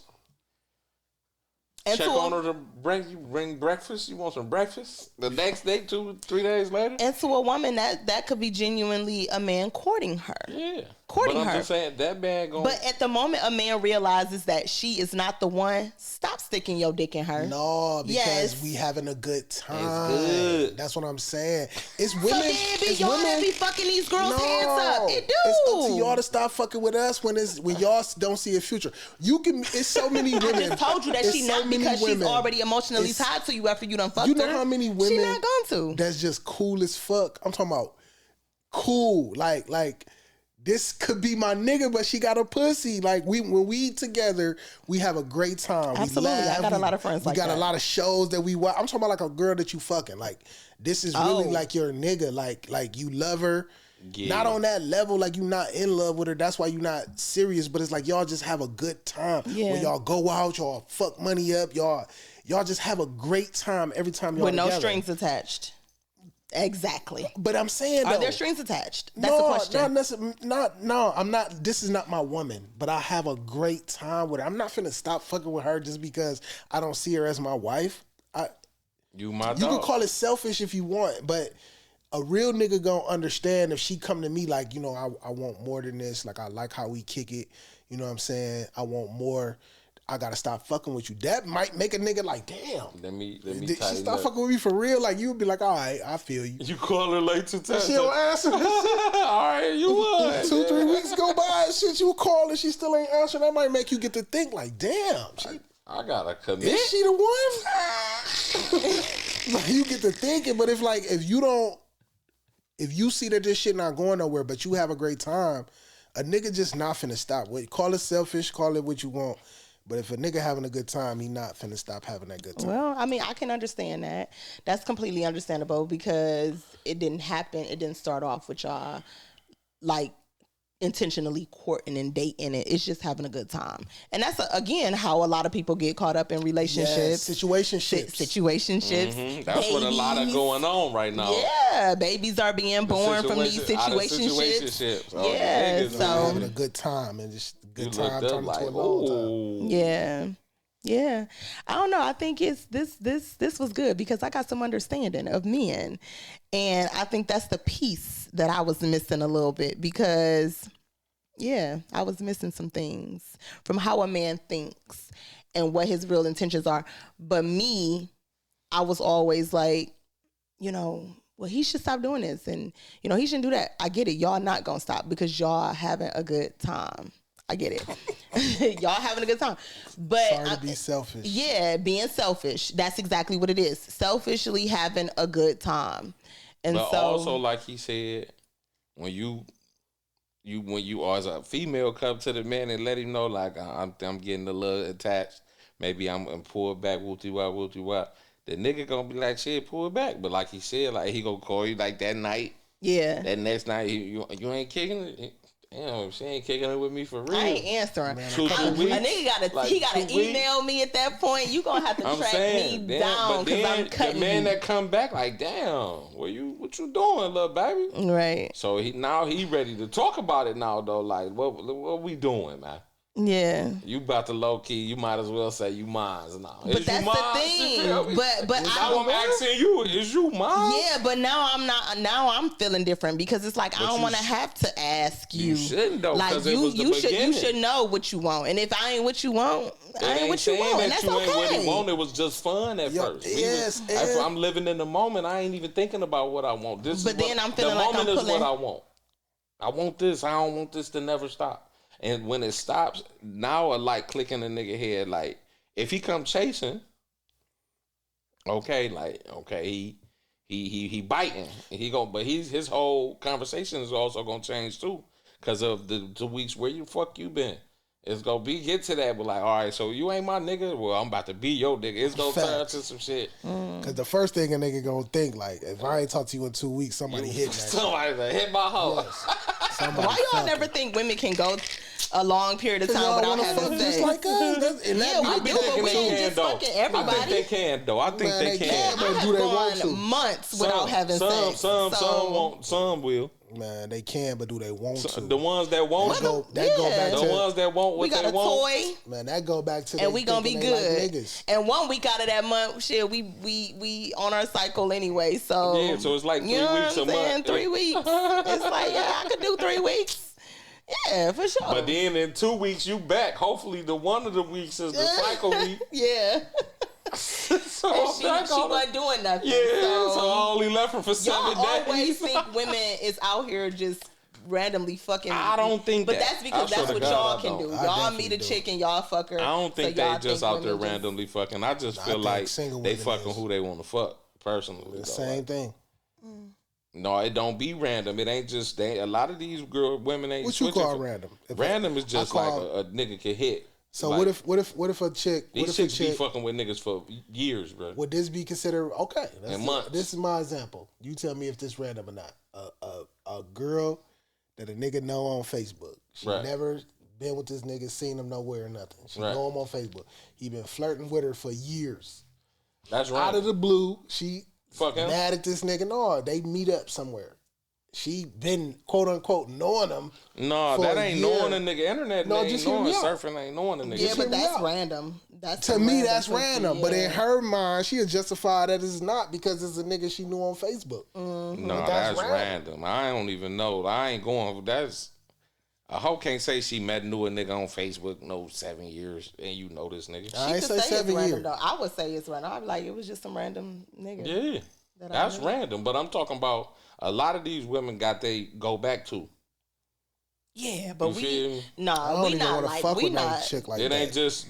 And check on her to bring breakfast. You want some breakfast? The next day, 2-3 days later? And to a woman, that could be genuinely a man courting her. Yeah. Courting her. But I'm just saying, that man going... But at the moment a man realizes that she is not the one, stop sticking your dick in her. No, because we having a good time. It's good. That's what I'm saying. It's women. So then y'all be fucking these girls' hands up. It do. It's up to y'all to stop fucking with us when y'all don't see a future. It's so many women. I just told you that she not because she's already emotionally tied to you after you done fucked her. You know how many women she not going to. That's just cool as fuck. I'm talking about cool. Like this could be my nigga, but she got a pussy. Like when we together, we have a great time. Absolutely. We laugh. I got a lot of friends like that. We got a lot of shows that we watch. I'm talking about like a girl that you fucking. Like this is really like your nigga. Like you love her. Yeah. Not on that level, like you not in love with her. That's why you not serious. But it's like y'all just have a good time. Yeah. When y'all go out, y'all fuck money up. Y'all just have a great time every time y'all with together. No strings attached. Exactly. But I'm saying though, are there strings attached? That's the question. No, I'm not. This is not my woman, but I have a great time with her. I'm not finna stop fucking with her just because I don't see her as my wife. You can call it selfish if you want, but a real nigga gonna understand if she come to me like, you know, I want more than this. Like, I like how we kick it. You know what I'm saying? I want more. I gotta stop fucking with you. That might make a nigga like, damn. Let me Did she stop fucking with me for real? Like, you would be like, all right, I feel you. You call her late to test. She don't answer. All right, you would. 2-3 weeks go by, and shit, you call and she still ain't answering. That might make you get to think like, damn. I gotta commit. Is she the one? Like, you get to thinking, but if you see that this shit not going nowhere, but you have a great time, a nigga just not finna stop. Call it selfish, call it what you want. But if a nigga having a good time, he not finna stop having that good time. Well, I mean, I can understand that. That's completely understandable because it didn't happen. It didn't start off with y'all like intentionally courting and dating it. It's just having a good time. And that's, again, how a lot of people get caught up in relationships. Yes, situationships. Situationships. Mm-hmm. That's what a lot of going on right now. Yeah, babies are being born from these situationships. Yeah, so having a good time and just good time turning to a long time. Yeah. I don't know. I think it's this was good because I got some understanding of men. And I think that's the piece that I was missing a little bit because, I was missing some things from how a man thinks and what his real intentions are. But me, I was always like, well, he should stop doing this. And, he shouldn't do that. I get it. Y'all not going to stop because y'all having a good time. I get it. Y'all having a good time. But sorry to be selfish. Yeah, being selfish. That's exactly what it is. Selfishly having a good time. And but so also, like he said, when you when you as a female come to the man and let him know like I'm getting a little attached. Maybe I'm pull back, wooty wop. The nigga gonna be like, shit, pull it back. But like he said, like he gonna call you like that night. Yeah. That next night, you ain't kicking it. Damn, she ain't kicking it with me for real. I ain't answering. Man, 2 weeks. A nigga he gotta email me at that point. You gonna have to track me down because I'm cutting the man you. that come back like, damn, what you doing, little baby? Right. So he ready to talk about it now though. Like, what we doing, man? Yeah. You about to low key, you might as well say you mines now. But that's the thing. But I'm asking you, is you mine? Yeah, but now I'm not. Now I'm feeling different because it's like I don't want to have to ask you. You shouldn't though. Like you should know what you want, and if I ain't what you want, I ain't what you want, and that's okay. Ain't what he want. It was just fun at first. Yes, I'm living in the moment. I ain't even thinking about what I want. I'm feeling like I'm pulling. The moment is what I want. I want this. I don't want this to never stop. And when it stops, now I like clicking the nigga head. Like, if he come chasing, okay, he biting. But his whole conversation is also gonna change too, because of the weeks where you been. It's gonna get to that, but like, all right, so you ain't my nigga. Well, I'm about to be your nigga. It's gonna turn to some shit. Because the first thing a nigga gonna think, like, if I ain't talked to you in 2 weeks, somebody hit me. Somebody hit my hoe. Yes. Why y'all never think women can go a long period of time without having sex? Just like us. Yeah, we do, but we ain't just fucking everybody. I think they can, though. I think they can. I have gone months without having sex. Some will. Man, they can, but do they want to? The ones that won't, go back to the ones that won't. We got a toy, man. That go back to and we gonna be good. Like and 1 week out of that month, shit, we on our cycle anyway. So yeah, so it's like 3 weeks a month. 3 weeks. It's like I could do 3 weeks. Yeah, for sure. But then in 2 weeks you back. Hopefully the one of the weeks is the cycle week. Yeah. So and she wasn't doing nothing. Yeah, so I only left her for 7 days. Y'all always think women is out here just randomly fucking. I don't think but that's because that's what y'all can do. Y'all meet a chick and y'all fuck her. I don't think they just out there randomly fucking. I just feel like they fucking who they want to fuck personally. The same thing. No, it don't be random. It ain't just a lot of these women ain't. What you call random? Random is just like a nigga can hit. So like, what if a chick? These chicks be fucking with niggas for years, bro. Would this be considered okay? Months. This is my example. You tell me if this random or not. A girl that a nigga know on Facebook. She never been with this nigga, seen him nowhere or nothing. She know him on Facebook. He been flirting with her for years. That's right. Out of the blue, she fucking mad at this nigga. No, they meet up somewhere. She been quote unquote knowing him. No, that ain't knowing a nigga. Internet ain't just knowing surfing ain't knowing a nigga. Yeah, but that's random. That's to me that's random. But in her mind, she is justified that it's not because it's a nigga she knew on Facebook. Mm-hmm. No, that's random. I don't even know. I ain't going. That's a hoe can't say she knew a nigga on Facebook 7 years and you know this nigga. I ain't say 7 years. Though. I would say it's random. I'd be like, it was just some random nigga. Yeah, that's random. But I'm talking about a lot of these women they go back to. Yeah, but we not like we not. Chick like it that. ain't just.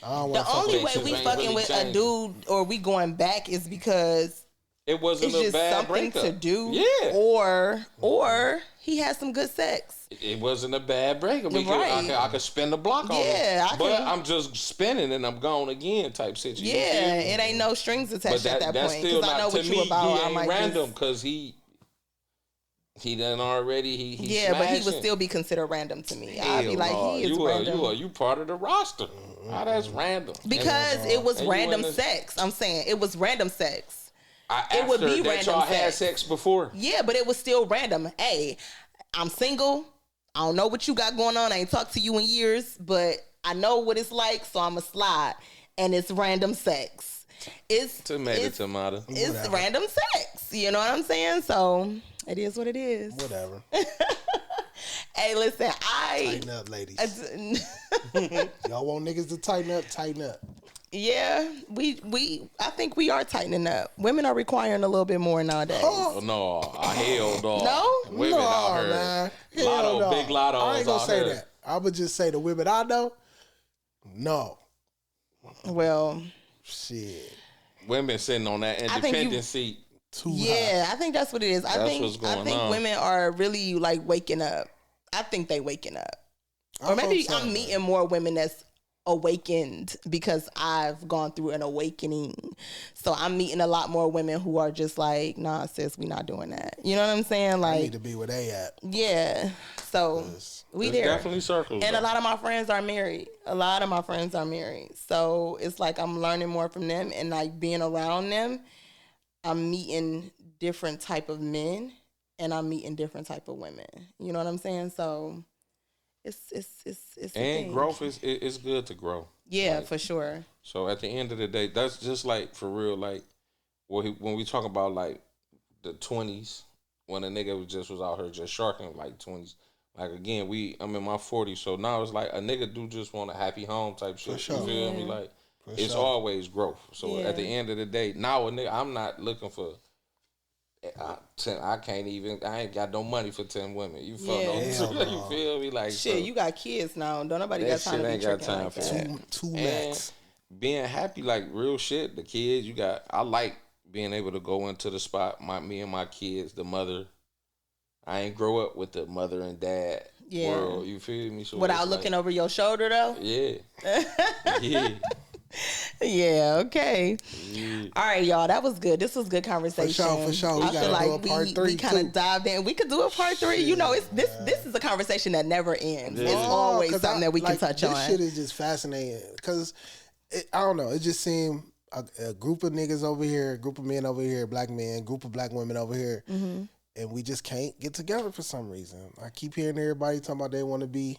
The only way we fucking with a dude or we going back is because it wasn't it's a just bad something breakup to do. Yeah, or he had some good sex. It wasn't a bad breakup because I could spin the block on it. But I'm just spinning and I'm gone again type situation. Yeah, it ain't no strings attached at that point. Still not, I know to what me, you about. He ain't random because he done already. He but he would still be considered random to me. I'd be like, he is random. You part of the roster. How that's random? Because it was random sex. I'm saying it was random sex. It would be random y'all had sex before. Yeah, but it was still random. Hey, I'm single. I don't know what you got going on. I ain't talked to you in years, but I know what it's like, so I'm a slide. And it's random sex. It's tomato. It's random sex. You know what I'm saying? So it is what it is. Whatever. Hey, listen, tighten up, ladies. Y'all want niggas to tighten up? Tighten up. Yeah, I think we are tightening up. Women are requiring a little bit more nowadays. Oh, no, hell no. No? Women out here. Man. Lotto, big lottos. I ain't gonna say that. I would just say the women I know, no. Well, shit. Women sitting on that independent seat. Too high. I think that's what it is. I think women are really like waking up. I think they waking up. Or maybe I'm meeting more women that's awakened because I've gone through an awakening. So I'm meeting a lot more women who are just like, nah, sis, we not doing that. You know what I'm saying? Like, I need to be where they at. Yeah. So we there. Definitely circles. And a lot of my friends are married. So it's like I'm learning more from them, and like being around them, I'm meeting different type of men and I'm meeting different type of women. You know what I'm saying? So it's and growth is good to grow. Yeah, like, for sure. So at the end of the day, that's just like for real. Like when we talk about like the 20s, when a nigga was out here just sharking like 20s. Like again, I'm in my 40s, so now it's like a nigga do just want a happy home type shit. For sure. You feel me? Like it's always growth. So at the end of the day, now a nigga, I'm not looking for. I ain't got no money for 10 women. You feel me? You feel me? Like shit, so, you got kids now. Don't nobody got time to be tricking like that. Two max. Being happy, like real shit. The kids, I like being able to go into the spot. Me and my kids, the mother. I ain't grow up with the mother and dad world. You feel me? So without looking over your shoulder though. Yeah. Yeah. Yeah, okay. Yeah. All right, y'all. That was good. This was good conversation. For sure. We gotta do a part 3. We kind of dived in. We could do a part 3. You know, this is a conversation that never ends. Yeah. It's always something that we can touch on. This shit is just fascinating because I don't know. It just seemed a group of niggas over here, a group of men over here, black men, group of black women over here, and we just can't get together for some reason. I keep hearing everybody talking about they want to be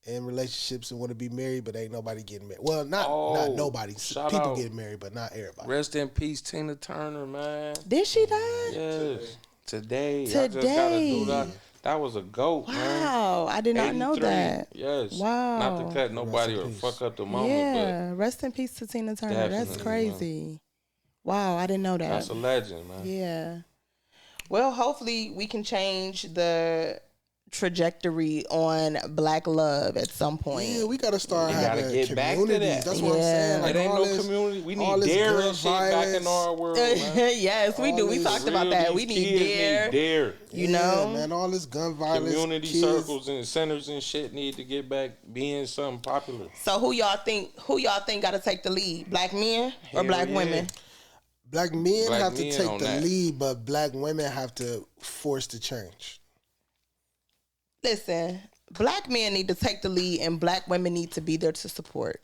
in relationships and want to be married, but ain't nobody getting married. Well, not nobody. People getting married, but not everybody. Rest in peace, Tina Turner, man. Did she die? Yes. Today. I just gotta do that. That was a goat, man. Wow, I did not know that. Yes. Wow. Not to cut nobody or fuck up the moment. Yeah. Rest in peace to Tina Turner. That's crazy. Man. Wow, I didn't know that. That's a legend, man. Yeah. Well, hopefully we can change the trajectory on black love at some point. Yeah, we gotta start having get back to that. That's what I'm saying. Like, it ain't no community. We need dare and shit back in our world, man. Yes, we do. We talked about that. We need dare. You know, man, all this gun violence. Community circles and centers and shit need to get back being something popular. So who y'all think gotta take the lead? Black men or black women? Black men have to take the lead, but black women have to force the change. Listen, black men need to take the lead and black women need to be there to support.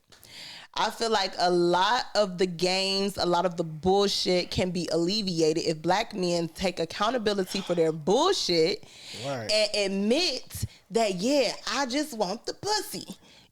I feel like a lot of the games, a lot of the bullshit can be alleviated if black men take accountability for their bullshit and admit that, I just want the pussy.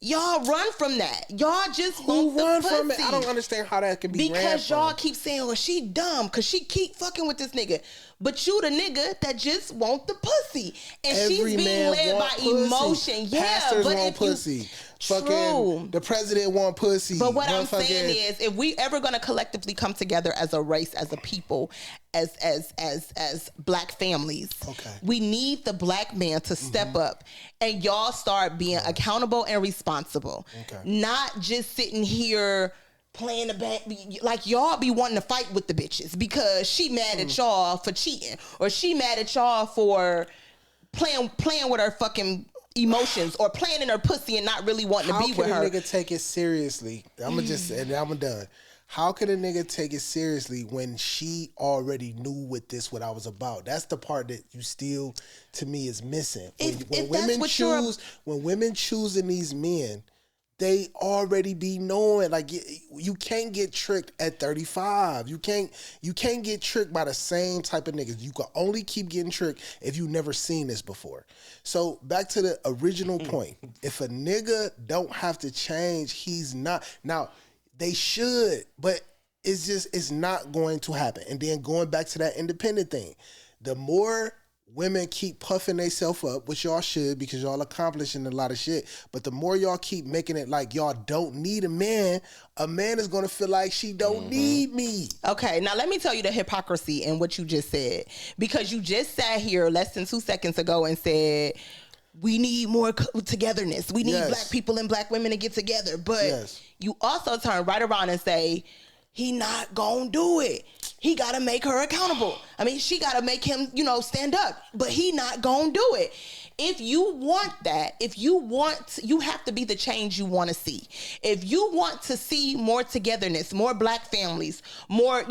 Y'all run from that. Y'all just want the pussy. From it? I don't understand how that can be because y'all keep saying, well, she dumb because she keep fucking with this nigga. But you the nigga that just want the pussy. And she's being led by emotion. Yeah, pastors want pussy. Fucking the president want pussy. But what I'm saying is, if we ever gonna collectively come together as a race, as a people, as black families, we need the black man to step up and y'all start being accountable and responsible. Not just sitting here playing the back, like y'all be wanting to fight with the bitches because she mad at y'all for cheating or she mad at y'all for playing with her fucking emotions or playing in her pussy and not really wanting to be with her. How can a nigga take it seriously? I'm done. How can a nigga take it seriously when she already knew what I was about? That's the part that you still, to me, is missing. When women choosing these men, they already be knowing. Like you can't get tricked at 35. You can't get tricked by the same type of niggas. You can only keep getting tricked if you never seen this before. So back to the original point. If a nigga don't have to change, he's not. Now they should, but it's not going to happen. And then going back to that independent thing, the more women keep puffing themselves up, which y'all should because y'all accomplishing a lot of shit. But the more y'all keep making it like y'all don't need a man is going to feel like she don't need me. Okay, now let me tell you the hypocrisy in what you just said. Because you just sat here less than 2 seconds ago and said, we need more togetherness. We need black people and black women to get together. But you also turn right around and say, he not gonna do it. He gotta make her accountable. I mean, she gotta make him, stand up. But he not gonna do it. if you want that, you have to be the change you want to see. If you want to see more togetherness, more black families, more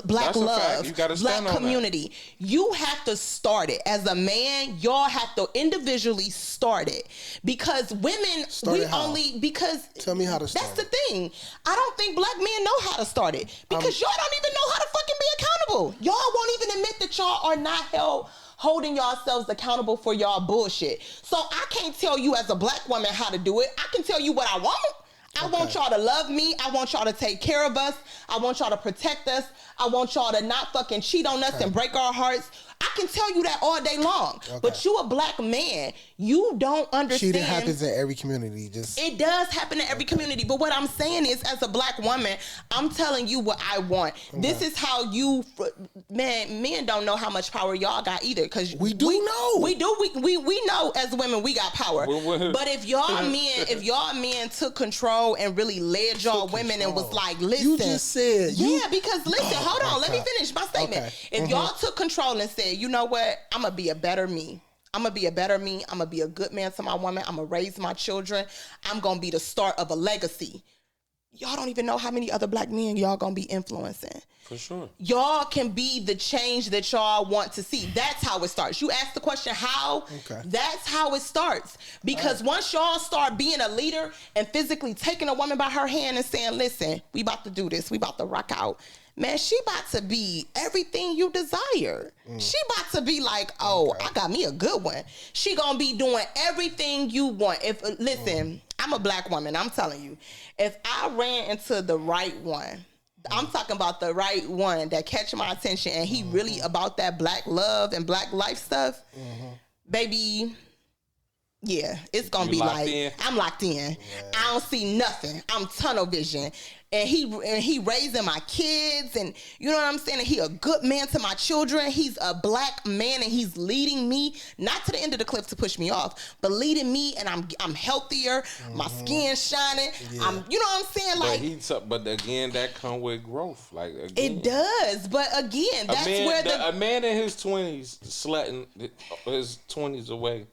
black love, black community, you have to start it. As a man, y'all have to individually start it. Because women, tell me how to start. That's the thing. I don't think black men know how to start it. Because y'all don't even know how to fucking be accountable. Y'all won't even admit that y'all are not holding yourselves accountable for y'all bullshit. So I can't tell you as a black woman how to do it. I can tell you what I want. I want y'all to love me. I want y'all to take care of us. I want y'all to protect us. I want y'all to not fucking cheat on us and break our hearts. I can tell you that all day long. But you a black man. You don't understand. Cheating happens in every community. It does happen in every community. But what I'm saying is, as a black woman, I'm telling you what I want. This is how men don't know how much power y'all got either. Because we know. We do. We know as women we got power. But if y'all men took control and really led y'all women and was like, listen. You just said. Because listen, hold on. Let me finish my statement. If y'all took control and said, you know what? I'm going to be a better me. I'm going to be a better me. I'm going to be a good man to my woman. I'm going to raise my children. I'm going to be the start of a legacy. Y'all don't even know how many other black men y'all going to be influencing. For sure. Y'all can be the change that y'all want to see. That's how it starts. You ask the question, how? That's how it starts. Because once y'all start being a leader and physically taking a woman by her hand and saying, listen, we about to do this. We about to rock out. Man, she about to be everything you desire. She about to be like, I got me a good one. She gonna be doing everything you want. Listen, I'm a black woman. I'm telling you, if I ran into the right one, I'm talking about the right one that catch my attention and he really about that black love and black life stuff, baby. Yeah, it's gonna be like I'm locked in. I don't see nothing. I'm tunnel vision. And he raising my kids, and you know what I'm saying? And he a good man to my children. He's a black man, and he's leading me not to the end of the cliff to push me off, but leading me, and I'm healthier. My skin's shining. I'm, you know what I'm saying? But again, that come with growth. Like again, it does. But again, that's a man in his 20s slutting his 20s away.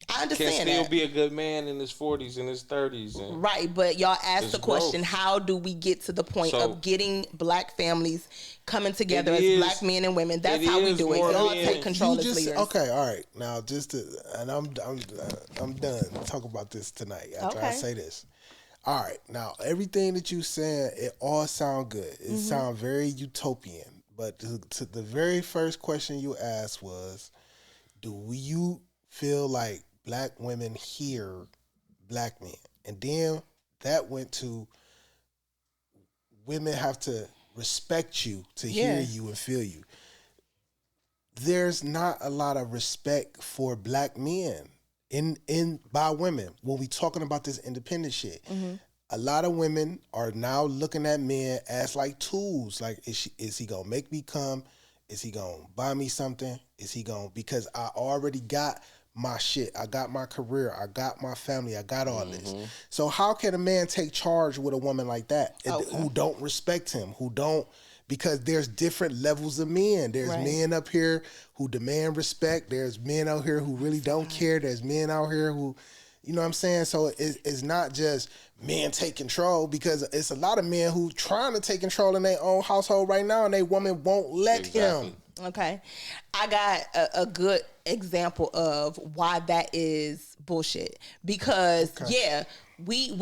I understand can still be a good man in his 40s and his 30s. Right, but y'all asked the question, how do we get to the point of getting black families coming together as black men and women? That's how we do it. Y'all take control as leaders. Okay, all right. Now, I'm done talking about this tonight after I say this. All right. Now, everything that you said, it all sound good. It sound very utopian. But to the very first question you asked was, do you feel like black women hear black men? And then that went to women have to respect you to hear you and feel you. There's not a lot of respect for black men by women when we talking about this independent shit. A lot of women are now looking at men as like tools. Like, is he gonna make me come? Is he gonna buy me something? Is he gonna, because I already got my shit. I got my career. I got my family. I got all this. So how can a man take charge with a woman like that who don't respect him, who don't, because there's different levels of men. There's men up here who demand respect. There's men out here who really don't care. There's men out here who, you know what I'm saying? So it's not just men take control, because it's a lot of men who trying to take control in their own household right now and they woman won't let him. Okay. I got a good example of why that is bullshit. Because we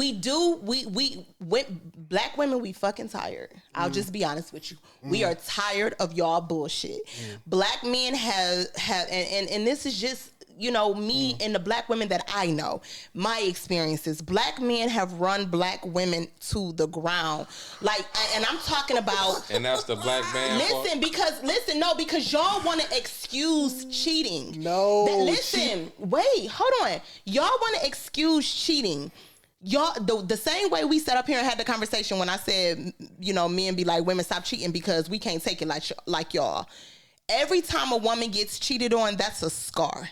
black women, we fucking tired. I'll just be honest with you. We are tired of y'all bullshit. Black men have and this is just, you know, me and the black women that I know, my experiences, black men have run black women to the ground. Like, and I'm talking about. And that's the black man. Because y'all want to excuse cheating. Wait, hold on. Y'all want to excuse cheating. Y'all, the same way we sat up here and had the conversation when I said, you know, men be like, women stop cheating because we can't take it like y'all. Every time a woman gets cheated on, that's a scar.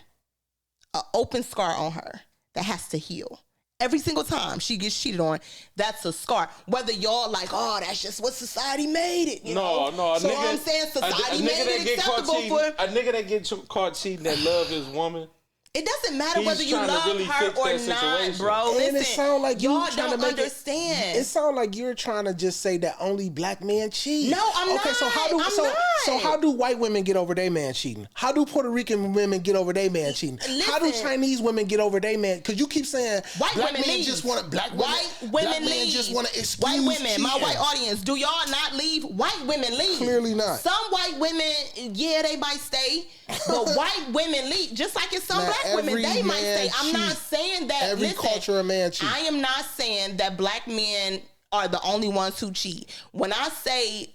An open scar on her that has to heal. Every single time she gets cheated on, that's a scar. Whether y'all like, oh, that's just what society made it. You know? So nigga, I'm saying society made it acceptable for a nigga that get caught cheating that love his woman. It doesn't matter whether you love really her or not, bro. And listen, it sound like y'all don't understand. It sounds like you're trying to just say that only black men cheat. No, I'm not. Okay, so how do white women get over their man cheating? How do Puerto Rican women get over their man cheating? Listen, how do Chinese women get over their man? Because you keep saying white black women men leave. just want to black women leave. just want to excuse white women. cheating. My white audience, do y'all not leave? White women leave. Clearly not. Some white women, yeah, they might stay, but white women leave. Just like it's some black women, they might stay. I'm not saying that. Every culture of man cheat. I am not saying that black men are the only ones who cheat. When I say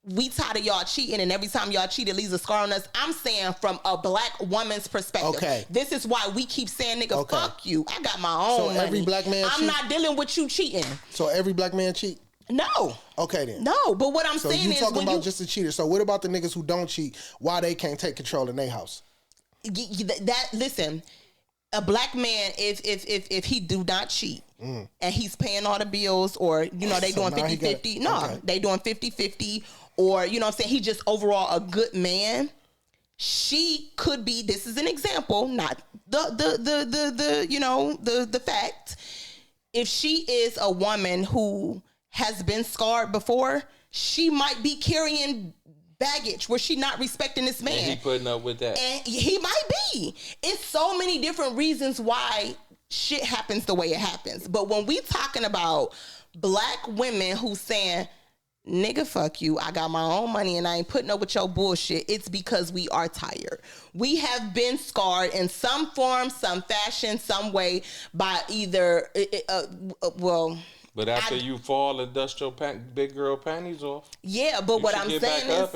we tired of y'all cheating and every time y'all cheat it leaves a scar on us, I'm saying from a black woman's perspective. Okay. This is why we keep saying, nigga, fuck you. I got my own money. Every black man I'm not dealing with you cheating. So every black man cheat? No. Okay then. No, but what I'm saying is you talking about just the cheaters. So what about the niggas who don't cheat? Why they can't take control in their house? Listen, a black man, if he do not cheat and he's paying all the bills, or they doing 50-50. They doing 50-50, or what I'm saying, he just overall a good man. She could be, this is an example, not the fact. If she is a woman who has been scarred before, she might be carrying baggage where she not respecting this man. And he putting up with that. And he might be. It's so many different reasons why shit happens the way it happens. But when we talking about black women who saying, nigga, fuck you, I got my own money and I ain't putting up with your bullshit, it's because we are tired. We have been scarred in some form, some fashion, some way by either, But after you fall and dust your big girl panties off, yeah. But what I'm saying is, get back up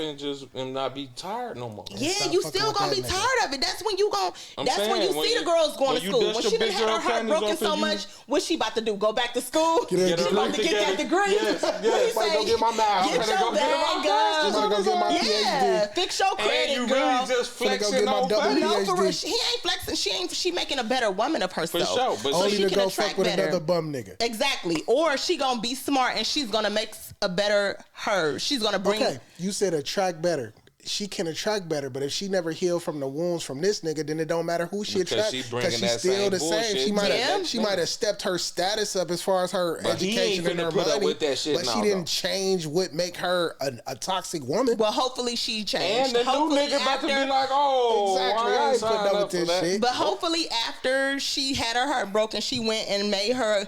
and not be tired no more. Yeah, you still gonna be tired of it. That's when you see the girls going to school. When she done had her heart broken so much, what's she about to do? Go back to school? She about to get that degree? Yes. Go get my math. Get your bag up. Go get my PhD. Fix your credit, and you girl. really just flexing on No, for real. She ain't flexing. She making a better woman of herself. For sure, but only she to go fuck with another bum nigga. Exactly. Or she gonna be smart and she's gonna make a better her. She's gonna bring. Okay, you said attract better. She can attract better, but if she never healed from the wounds from this nigga, then it don't matter who she attracts because she's still the same. She might have stepped her status up as far as her education and her money, with that shit but she didn't change what make her a toxic woman. Well, hopefully she changed. And the new nigga about to be like, oh, exactly. I ain't putting up with this shit. But hopefully after she had her heart broken, she went and made her.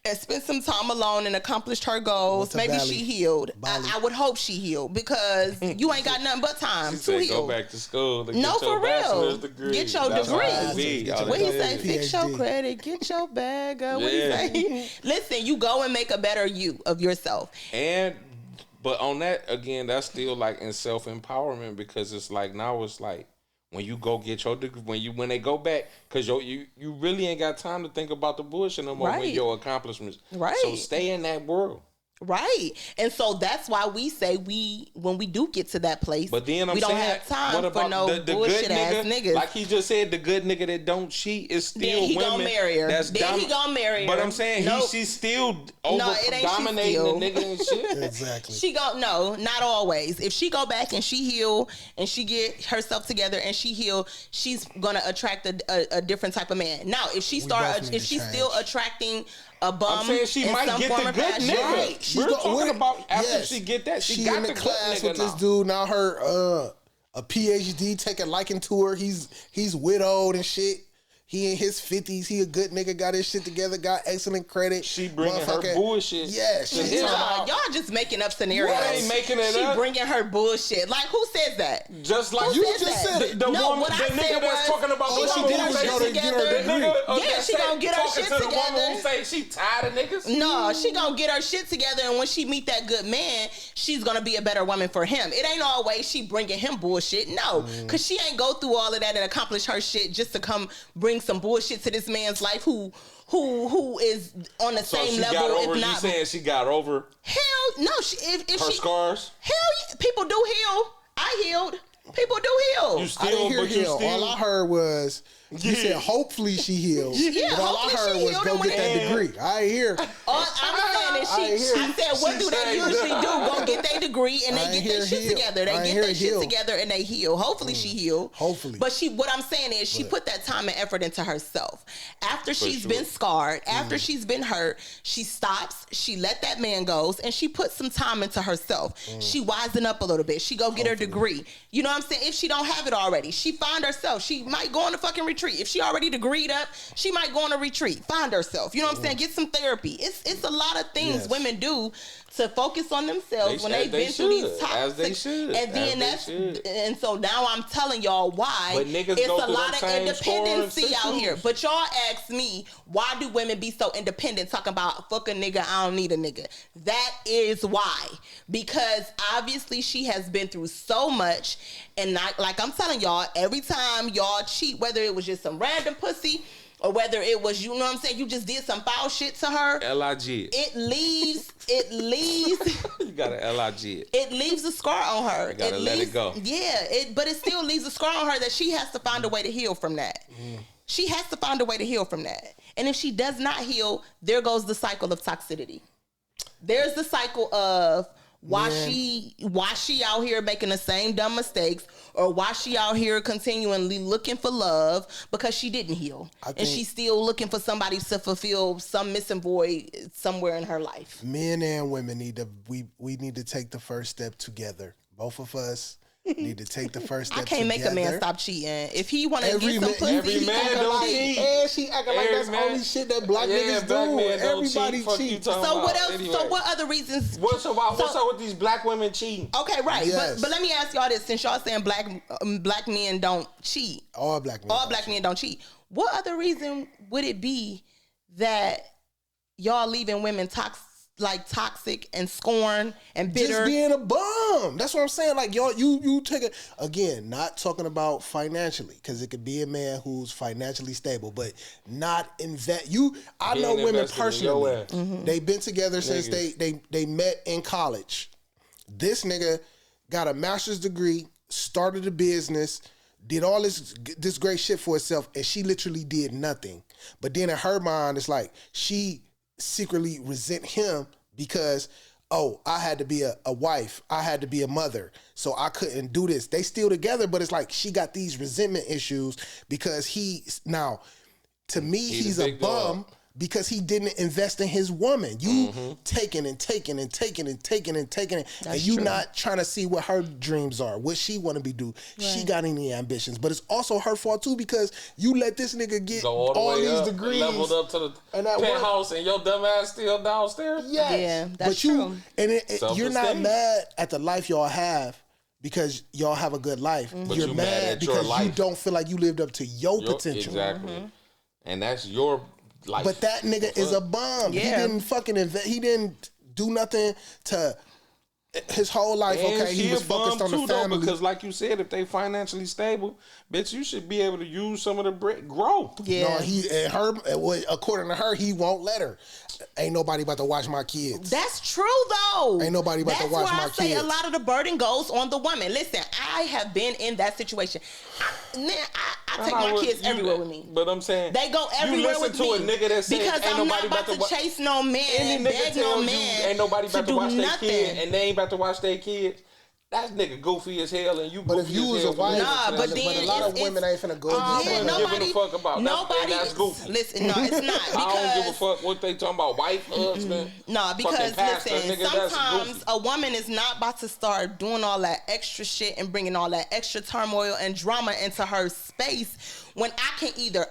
And spent some time alone and accomplished her goals. Maybe she healed. I would hope she healed because you ain't got nothing but time to heal. Go back to school. No, for real. Get your degree. What he say? PhD. Fix your credit. Get your bag up. What he say? Listen, you go and make a better you of yourself. But on that again, that's still like in self-empowerment because it's like now it's like. When you go get your degree, when they go back, because you really ain't got time to think about the bullshit no more with your accomplishments. Right. So stay in that world. Right. And so that's why we say when we do get to that place, but then we don't have time for no bullshit ass niggas. Like he just said, the good nigga that don't cheat is still then he women. Gonna marry her. Then he gonna marry her. But I'm saying she's still dominating the nigga and shit. Exactly. She not always. If she go back and she heal and she get herself together and she heal, she's gonna attract a different type of man. Now, if she's still attracting a bum, I'm saying she might get the good nigga. Right. We're talking about after she get that. She got in the good class nigga with this dude. Now her a PhD taking liking to her. He's widowed and shit. He in his 50s. He a good nigga. Got his shit together. Got excellent credit. She bringing her bullshit. Yeah, y'all just making up scenarios. What ain't making it up? She bringing her bullshit. Like who says that? Just like you just said it. The nigga that's talking about she the did woman shit together. Yeah, she gonna get her shit together. The woman who say she tired of niggas. No, she gonna get her shit together, and when she meet that good man, she's gonna be a better woman for him. It ain't always she bringing him bullshit. No, because she ain't go through all of that and accomplish her shit just to come bring some bullshit to this man's life who is on the same level, if not. You saying she got over? Hell no. If her scars? Hell yeah. People do heal. I healed. People do heal. I didn't hear heal. All I heard was you said hopefully she heals. Yeah, but all I heard was go get that degree. I ain't hear. I'm saying that I said, what do they usually do? Go get their degree and they get their shit together. They get their shit together and they heal. Hopefully she healed. Hopefully. But what I'm saying is she put that time and effort into herself. After she's been scarred, after she's been hurt, she stops, she let that man go, and she put some time into herself. She wising up a little bit. She go get her degree. You know what I'm saying? If she don't have it already, she find herself. She might go on a fucking retreat. If she already degreed up, she might go on a retreat. Find herself. You know what I'm saying? Get some therapy. It's a lot of things women do to focus on themselves when they've been through these toxic. As they should. And and so now I'm telling y'all why it's a lot of independency out here. But y'all ask me, why do women be so independent talking about fuck a nigga, I don't need a nigga? That is why. Because obviously she has been through so much, and not, like I'm telling y'all, every time y'all cheat, whether it was just some random pussy or whether it was, you know what I'm saying, you just did some foul shit to her. L.I.G. It leaves. You gotta L.I.G. It leaves a scar on her. You gotta let it go. Yeah, but it still leaves a scar on her that she has to find a way to heal from that. She has to find a way to heal from that. And if she does not heal, there goes the cycle of toxicity. There's the cycle of why she out here making the same dumb mistakes, or why she out here continually looking for love because she didn't heal, and she's still looking for somebody to fulfill some missing void somewhere in her life. Men and women we need to take the first step together. Both of us need to take the first step. I can't together. make a man stop cheating. If he want to get some pussy, every man don't cheat. And she acting like that's only shit that black niggas do. Everybody cheats. So what else? Anyway. So what other reasons? What's up with these black women cheating? Okay, right. Yes. But let me ask y'all this: since y'all saying black men don't cheat, all black men don't cheat. What other reason would it be that y'all leaving women toxic and scorn and bitter? Just being a bum. That's what I'm saying. Like, y'all, you take it again, not talking about financially, because it could be a man who's financially stable, but not invest. I know women personally. They've been together since they met in college. This nigga got a master's degree, started a business, did all this great shit for herself, and she literally did nothing. But then in her mind, it's like she secretly resent him because, I had to be a wife, I had to be a mother, so I couldn't do this. They still together, but it's like she got these resentment issues because he's a bum because he didn't invest in his woman. You taking and taking and taking and taking and taking it, and you not trying to see what her dreams are, what she want to be do. Right. She got any ambitions, but it's also her fault too because you let this nigga get all these degrees, leveled up to the penthouse, and your dumb ass still downstairs. Yes. Yeah, that's true. And you're not mad at the life y'all have because y'all have a good life. But you're mad because you don't feel like you lived up to your potential. Exactly, and that's your life. But that nigga is a bum. Yeah. He didn't fucking invest. He didn't do nothing to his whole life. And okay, he was focused on the family. Because like you said, if they financially stable, bitch, you should be able to use some of the bread, grow. Yeah. No, according to her, he won't let her. Ain't nobody about to watch my kids. That's true though. Ain't nobody about to watch my kids. That's why I say a lot of the burden goes on the woman. Listen, I have been in that situation. I take my kids everywhere with me. But I'm saying they go everywhere with me. You listen to a nigga that says because ain't I'm nobody not about to chase no man, beg no man. Ain't nobody about to watch their kid, and they ain't about to watch their kids. That nigga goofy as hell, and you. But if you was a wife, but a lot of women ain't finna go. Nobody giving a fuck about nobody. That's goofy. Listen, no, it's not. I don't give a fuck what they talking about. Wife, husband. No, because listen, sometimes a woman is not about to start doing all that extra shit and bringing all that extra turmoil and drama into her space when I can either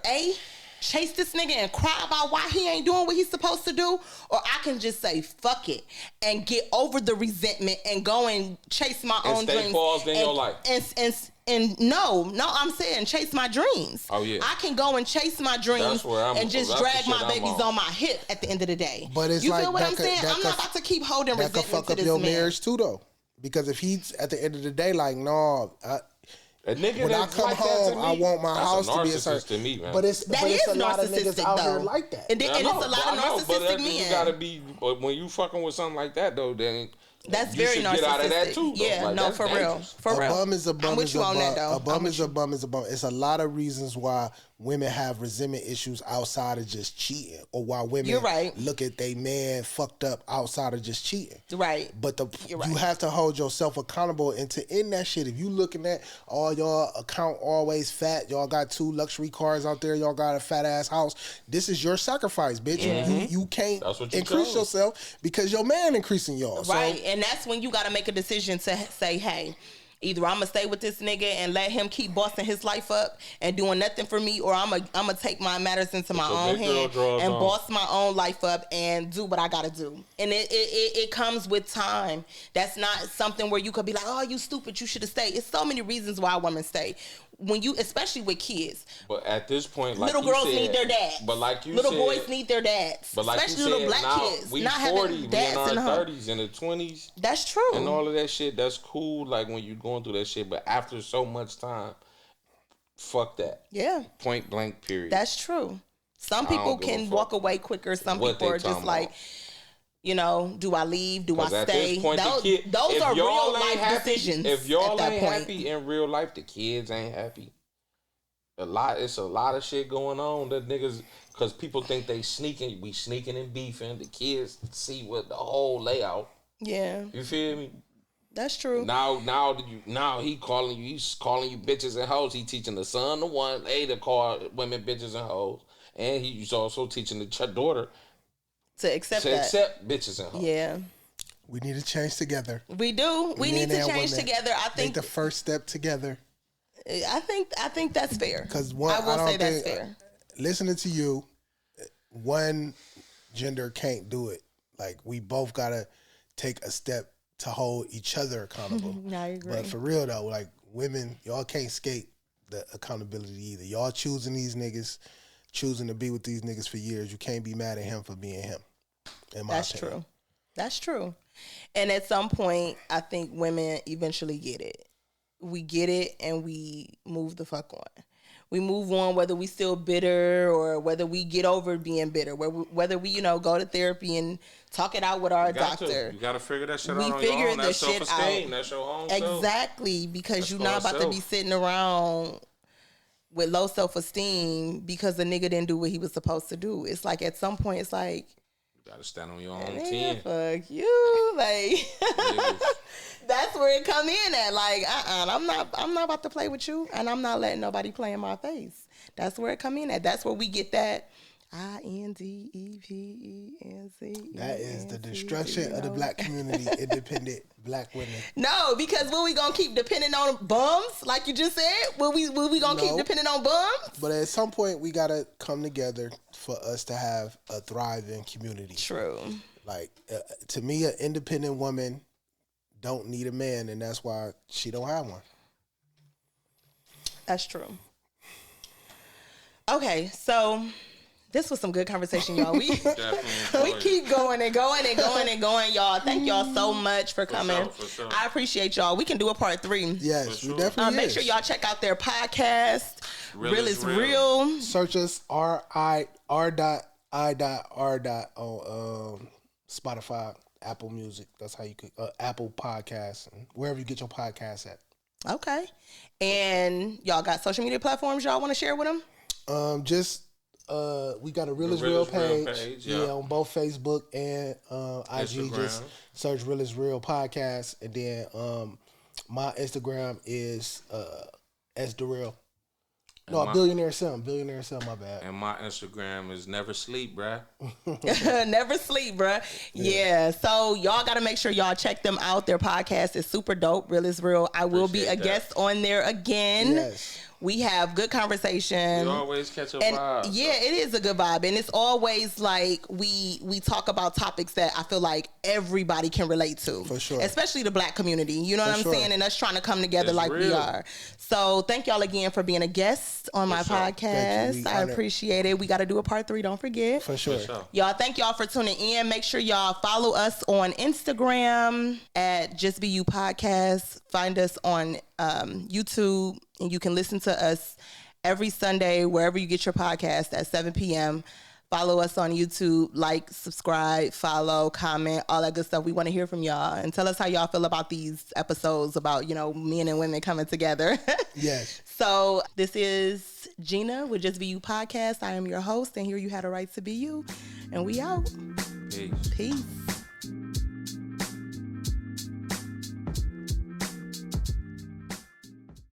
chase this nigga and cry about why he ain't doing what he's supposed to do, or I can just say fuck it and get over the resentment and go and chase my own dreams. Paused in your life. And no, I'm saying chase my dreams. Oh yeah, I can go and chase my dreams and just drag my babies on my hip at the end of the day. But it's you feel what I'm saying? I'm not about to keep holding resentment to this man. That could fuck up your marriage too, though, because if he's at the end of the day like, no. A nigga when I come home, I want my house to be a certain. To me, man. But it's a lot of niggas out here like that. And it's a lot of narcissistic men. You gotta be. But when you fucking with something like that, though, then That's very narcissistic. Get out of that too. Though. Yeah, like, no, for dangerous. Real. For real. Bum is a bum. I'm with you on that, though. A bum is a bum is a bum. It's a lot of reasons why women have resentment issues outside of just cheating, or why women look at they man fucked up outside of just cheating. Right. But you have to hold yourself accountable and to end that shit. If you looking at all y'all account always fat, y'all got 2 luxury cars out there, y'all got a fat ass house. This is your sacrifice, bitch. Mm-hmm. You can't increase yourself because your man increasing y'all. Right. So, and that's when you got to make a decision to say, hey, either I'm going to stay with this nigga and let him keep bossing his life up and doing nothing for me, or I'm going to take my matters into my own hand and boss my own life up and do what I got to do. And it comes with time. That's not something where you could be like, oh, you stupid, you should have stayed. It's so many reasons why women stay. When you, especially with kids. But at this point, like little girls need their dads. But like you little said, boys need their dads. But like especially you said, little black now, kids. We not 40, having dads we in in our the 30s and the 20s. That's true. And all of that shit, that's cool. Like when you're going through that shit. But after so much time, fuck that. Yeah. Point blank. Period. That's true. Some people can walk away quicker. Some people are just like. You know, do I leave? Do I stay? Point, those are real life decisions. If y'all ain't happy in real life, the kids ain't happy. It's a lot of shit going on that niggas, because people think they sneaking. We sneaking and beefing. The kids see what the whole layout. Yeah. You feel me? That's true. Now he calling you. He's calling you bitches and hoes. He teaching the son the one to call women bitches and hoes, and he's also teaching the daughter to accept bitches and hoes. Yeah. We need to change together. We do. We need to change together. I think the first step together. I think that's fair. Because I will say that's fair. Listening to you, one gender can't do it. Like, we both gotta take a step to hold each other accountable. I agree. But for real though, like, women, y'all can't escape the accountability either. Y'all choosing these niggas, choosing to be with these niggas for years. You can't be mad at him for being him. That's true. That's true. And at some point, I think women eventually get it. We get it and we move the fuck on. We move on, whether we still bitter or whether we get over being bitter, whether we, go to therapy and talk it out with our doctor. You got to figure that shit out on your own. That's self-esteem. That's your own self. Exactly, because you're not about to be sitting around with low self-esteem because the nigga didn't do what he was supposed to do. It's like at some point, it's like, you got to stand on your own team. Fuck you. Like, that's where it come in at. Like, I'm not about to play with you, and I'm not letting nobody play in my face. That's where it come in at. That's where we get that INDEPENC. That is the destruction of the black community, independent black women. No, because will we gonna keep depending on bums, like you just said? Will we gonna keep depending on bums? But at some point, we gotta come together for us to have a thriving community. True. Like, to me, an independent woman don't need a man, and that's why she don't have one. That's true. Okay, so this was some good conversation, y'all. We keep going and going and going and going, y'all. Thank y'all so much for coming. For sure. I appreciate y'all. We can do a part 3. Yes, we definitely make sure y'all check out their podcast. Real is real. Search us R.I.R.R. on Spotify, Apple Music. That's how you could Apple Podcasts, and wherever you get your podcasts at. Okay. And y'all got social media platforms y'all want to share with them? We got a Real is Real page. Yeah, on both Facebook and IG. Just search Real is Real Podcast, and then my Instagram is SDeReal. No, Billionaire Sim, my bad. And my Instagram is Never Sleep, bruh. Never Sleep, bruh. Yeah, so y'all got to make sure y'all check them out. Their podcast is super dope, Real is Real. I will be a guest on there again. Yes. We have good conversation. We always catch a vibe. Yeah, it is a good vibe. And it's always like we talk about topics that I feel like everybody can relate to. For sure. Especially the black community. You know what I'm saying? And us trying to come together we are. So thank y'all again for being a guest on my podcast. I appreciate it. We got to do a part 3. Don't forget. For sure. Y'all, thank y'all for tuning in. Make sure y'all follow us on Instagram at JustBU Podcast. Find us on YouTube. And you can listen to us every Sunday, wherever you get your podcast at 7 p.m. Follow us on YouTube, like, subscribe, follow, comment, all that good stuff. We want to hear from y'all and tell us how y'all feel about these episodes about, men and women coming together. Yes. So this is Gina with JustBU Podcast. I am your host, and here you had a right to be you. And we out. Peace. Peace.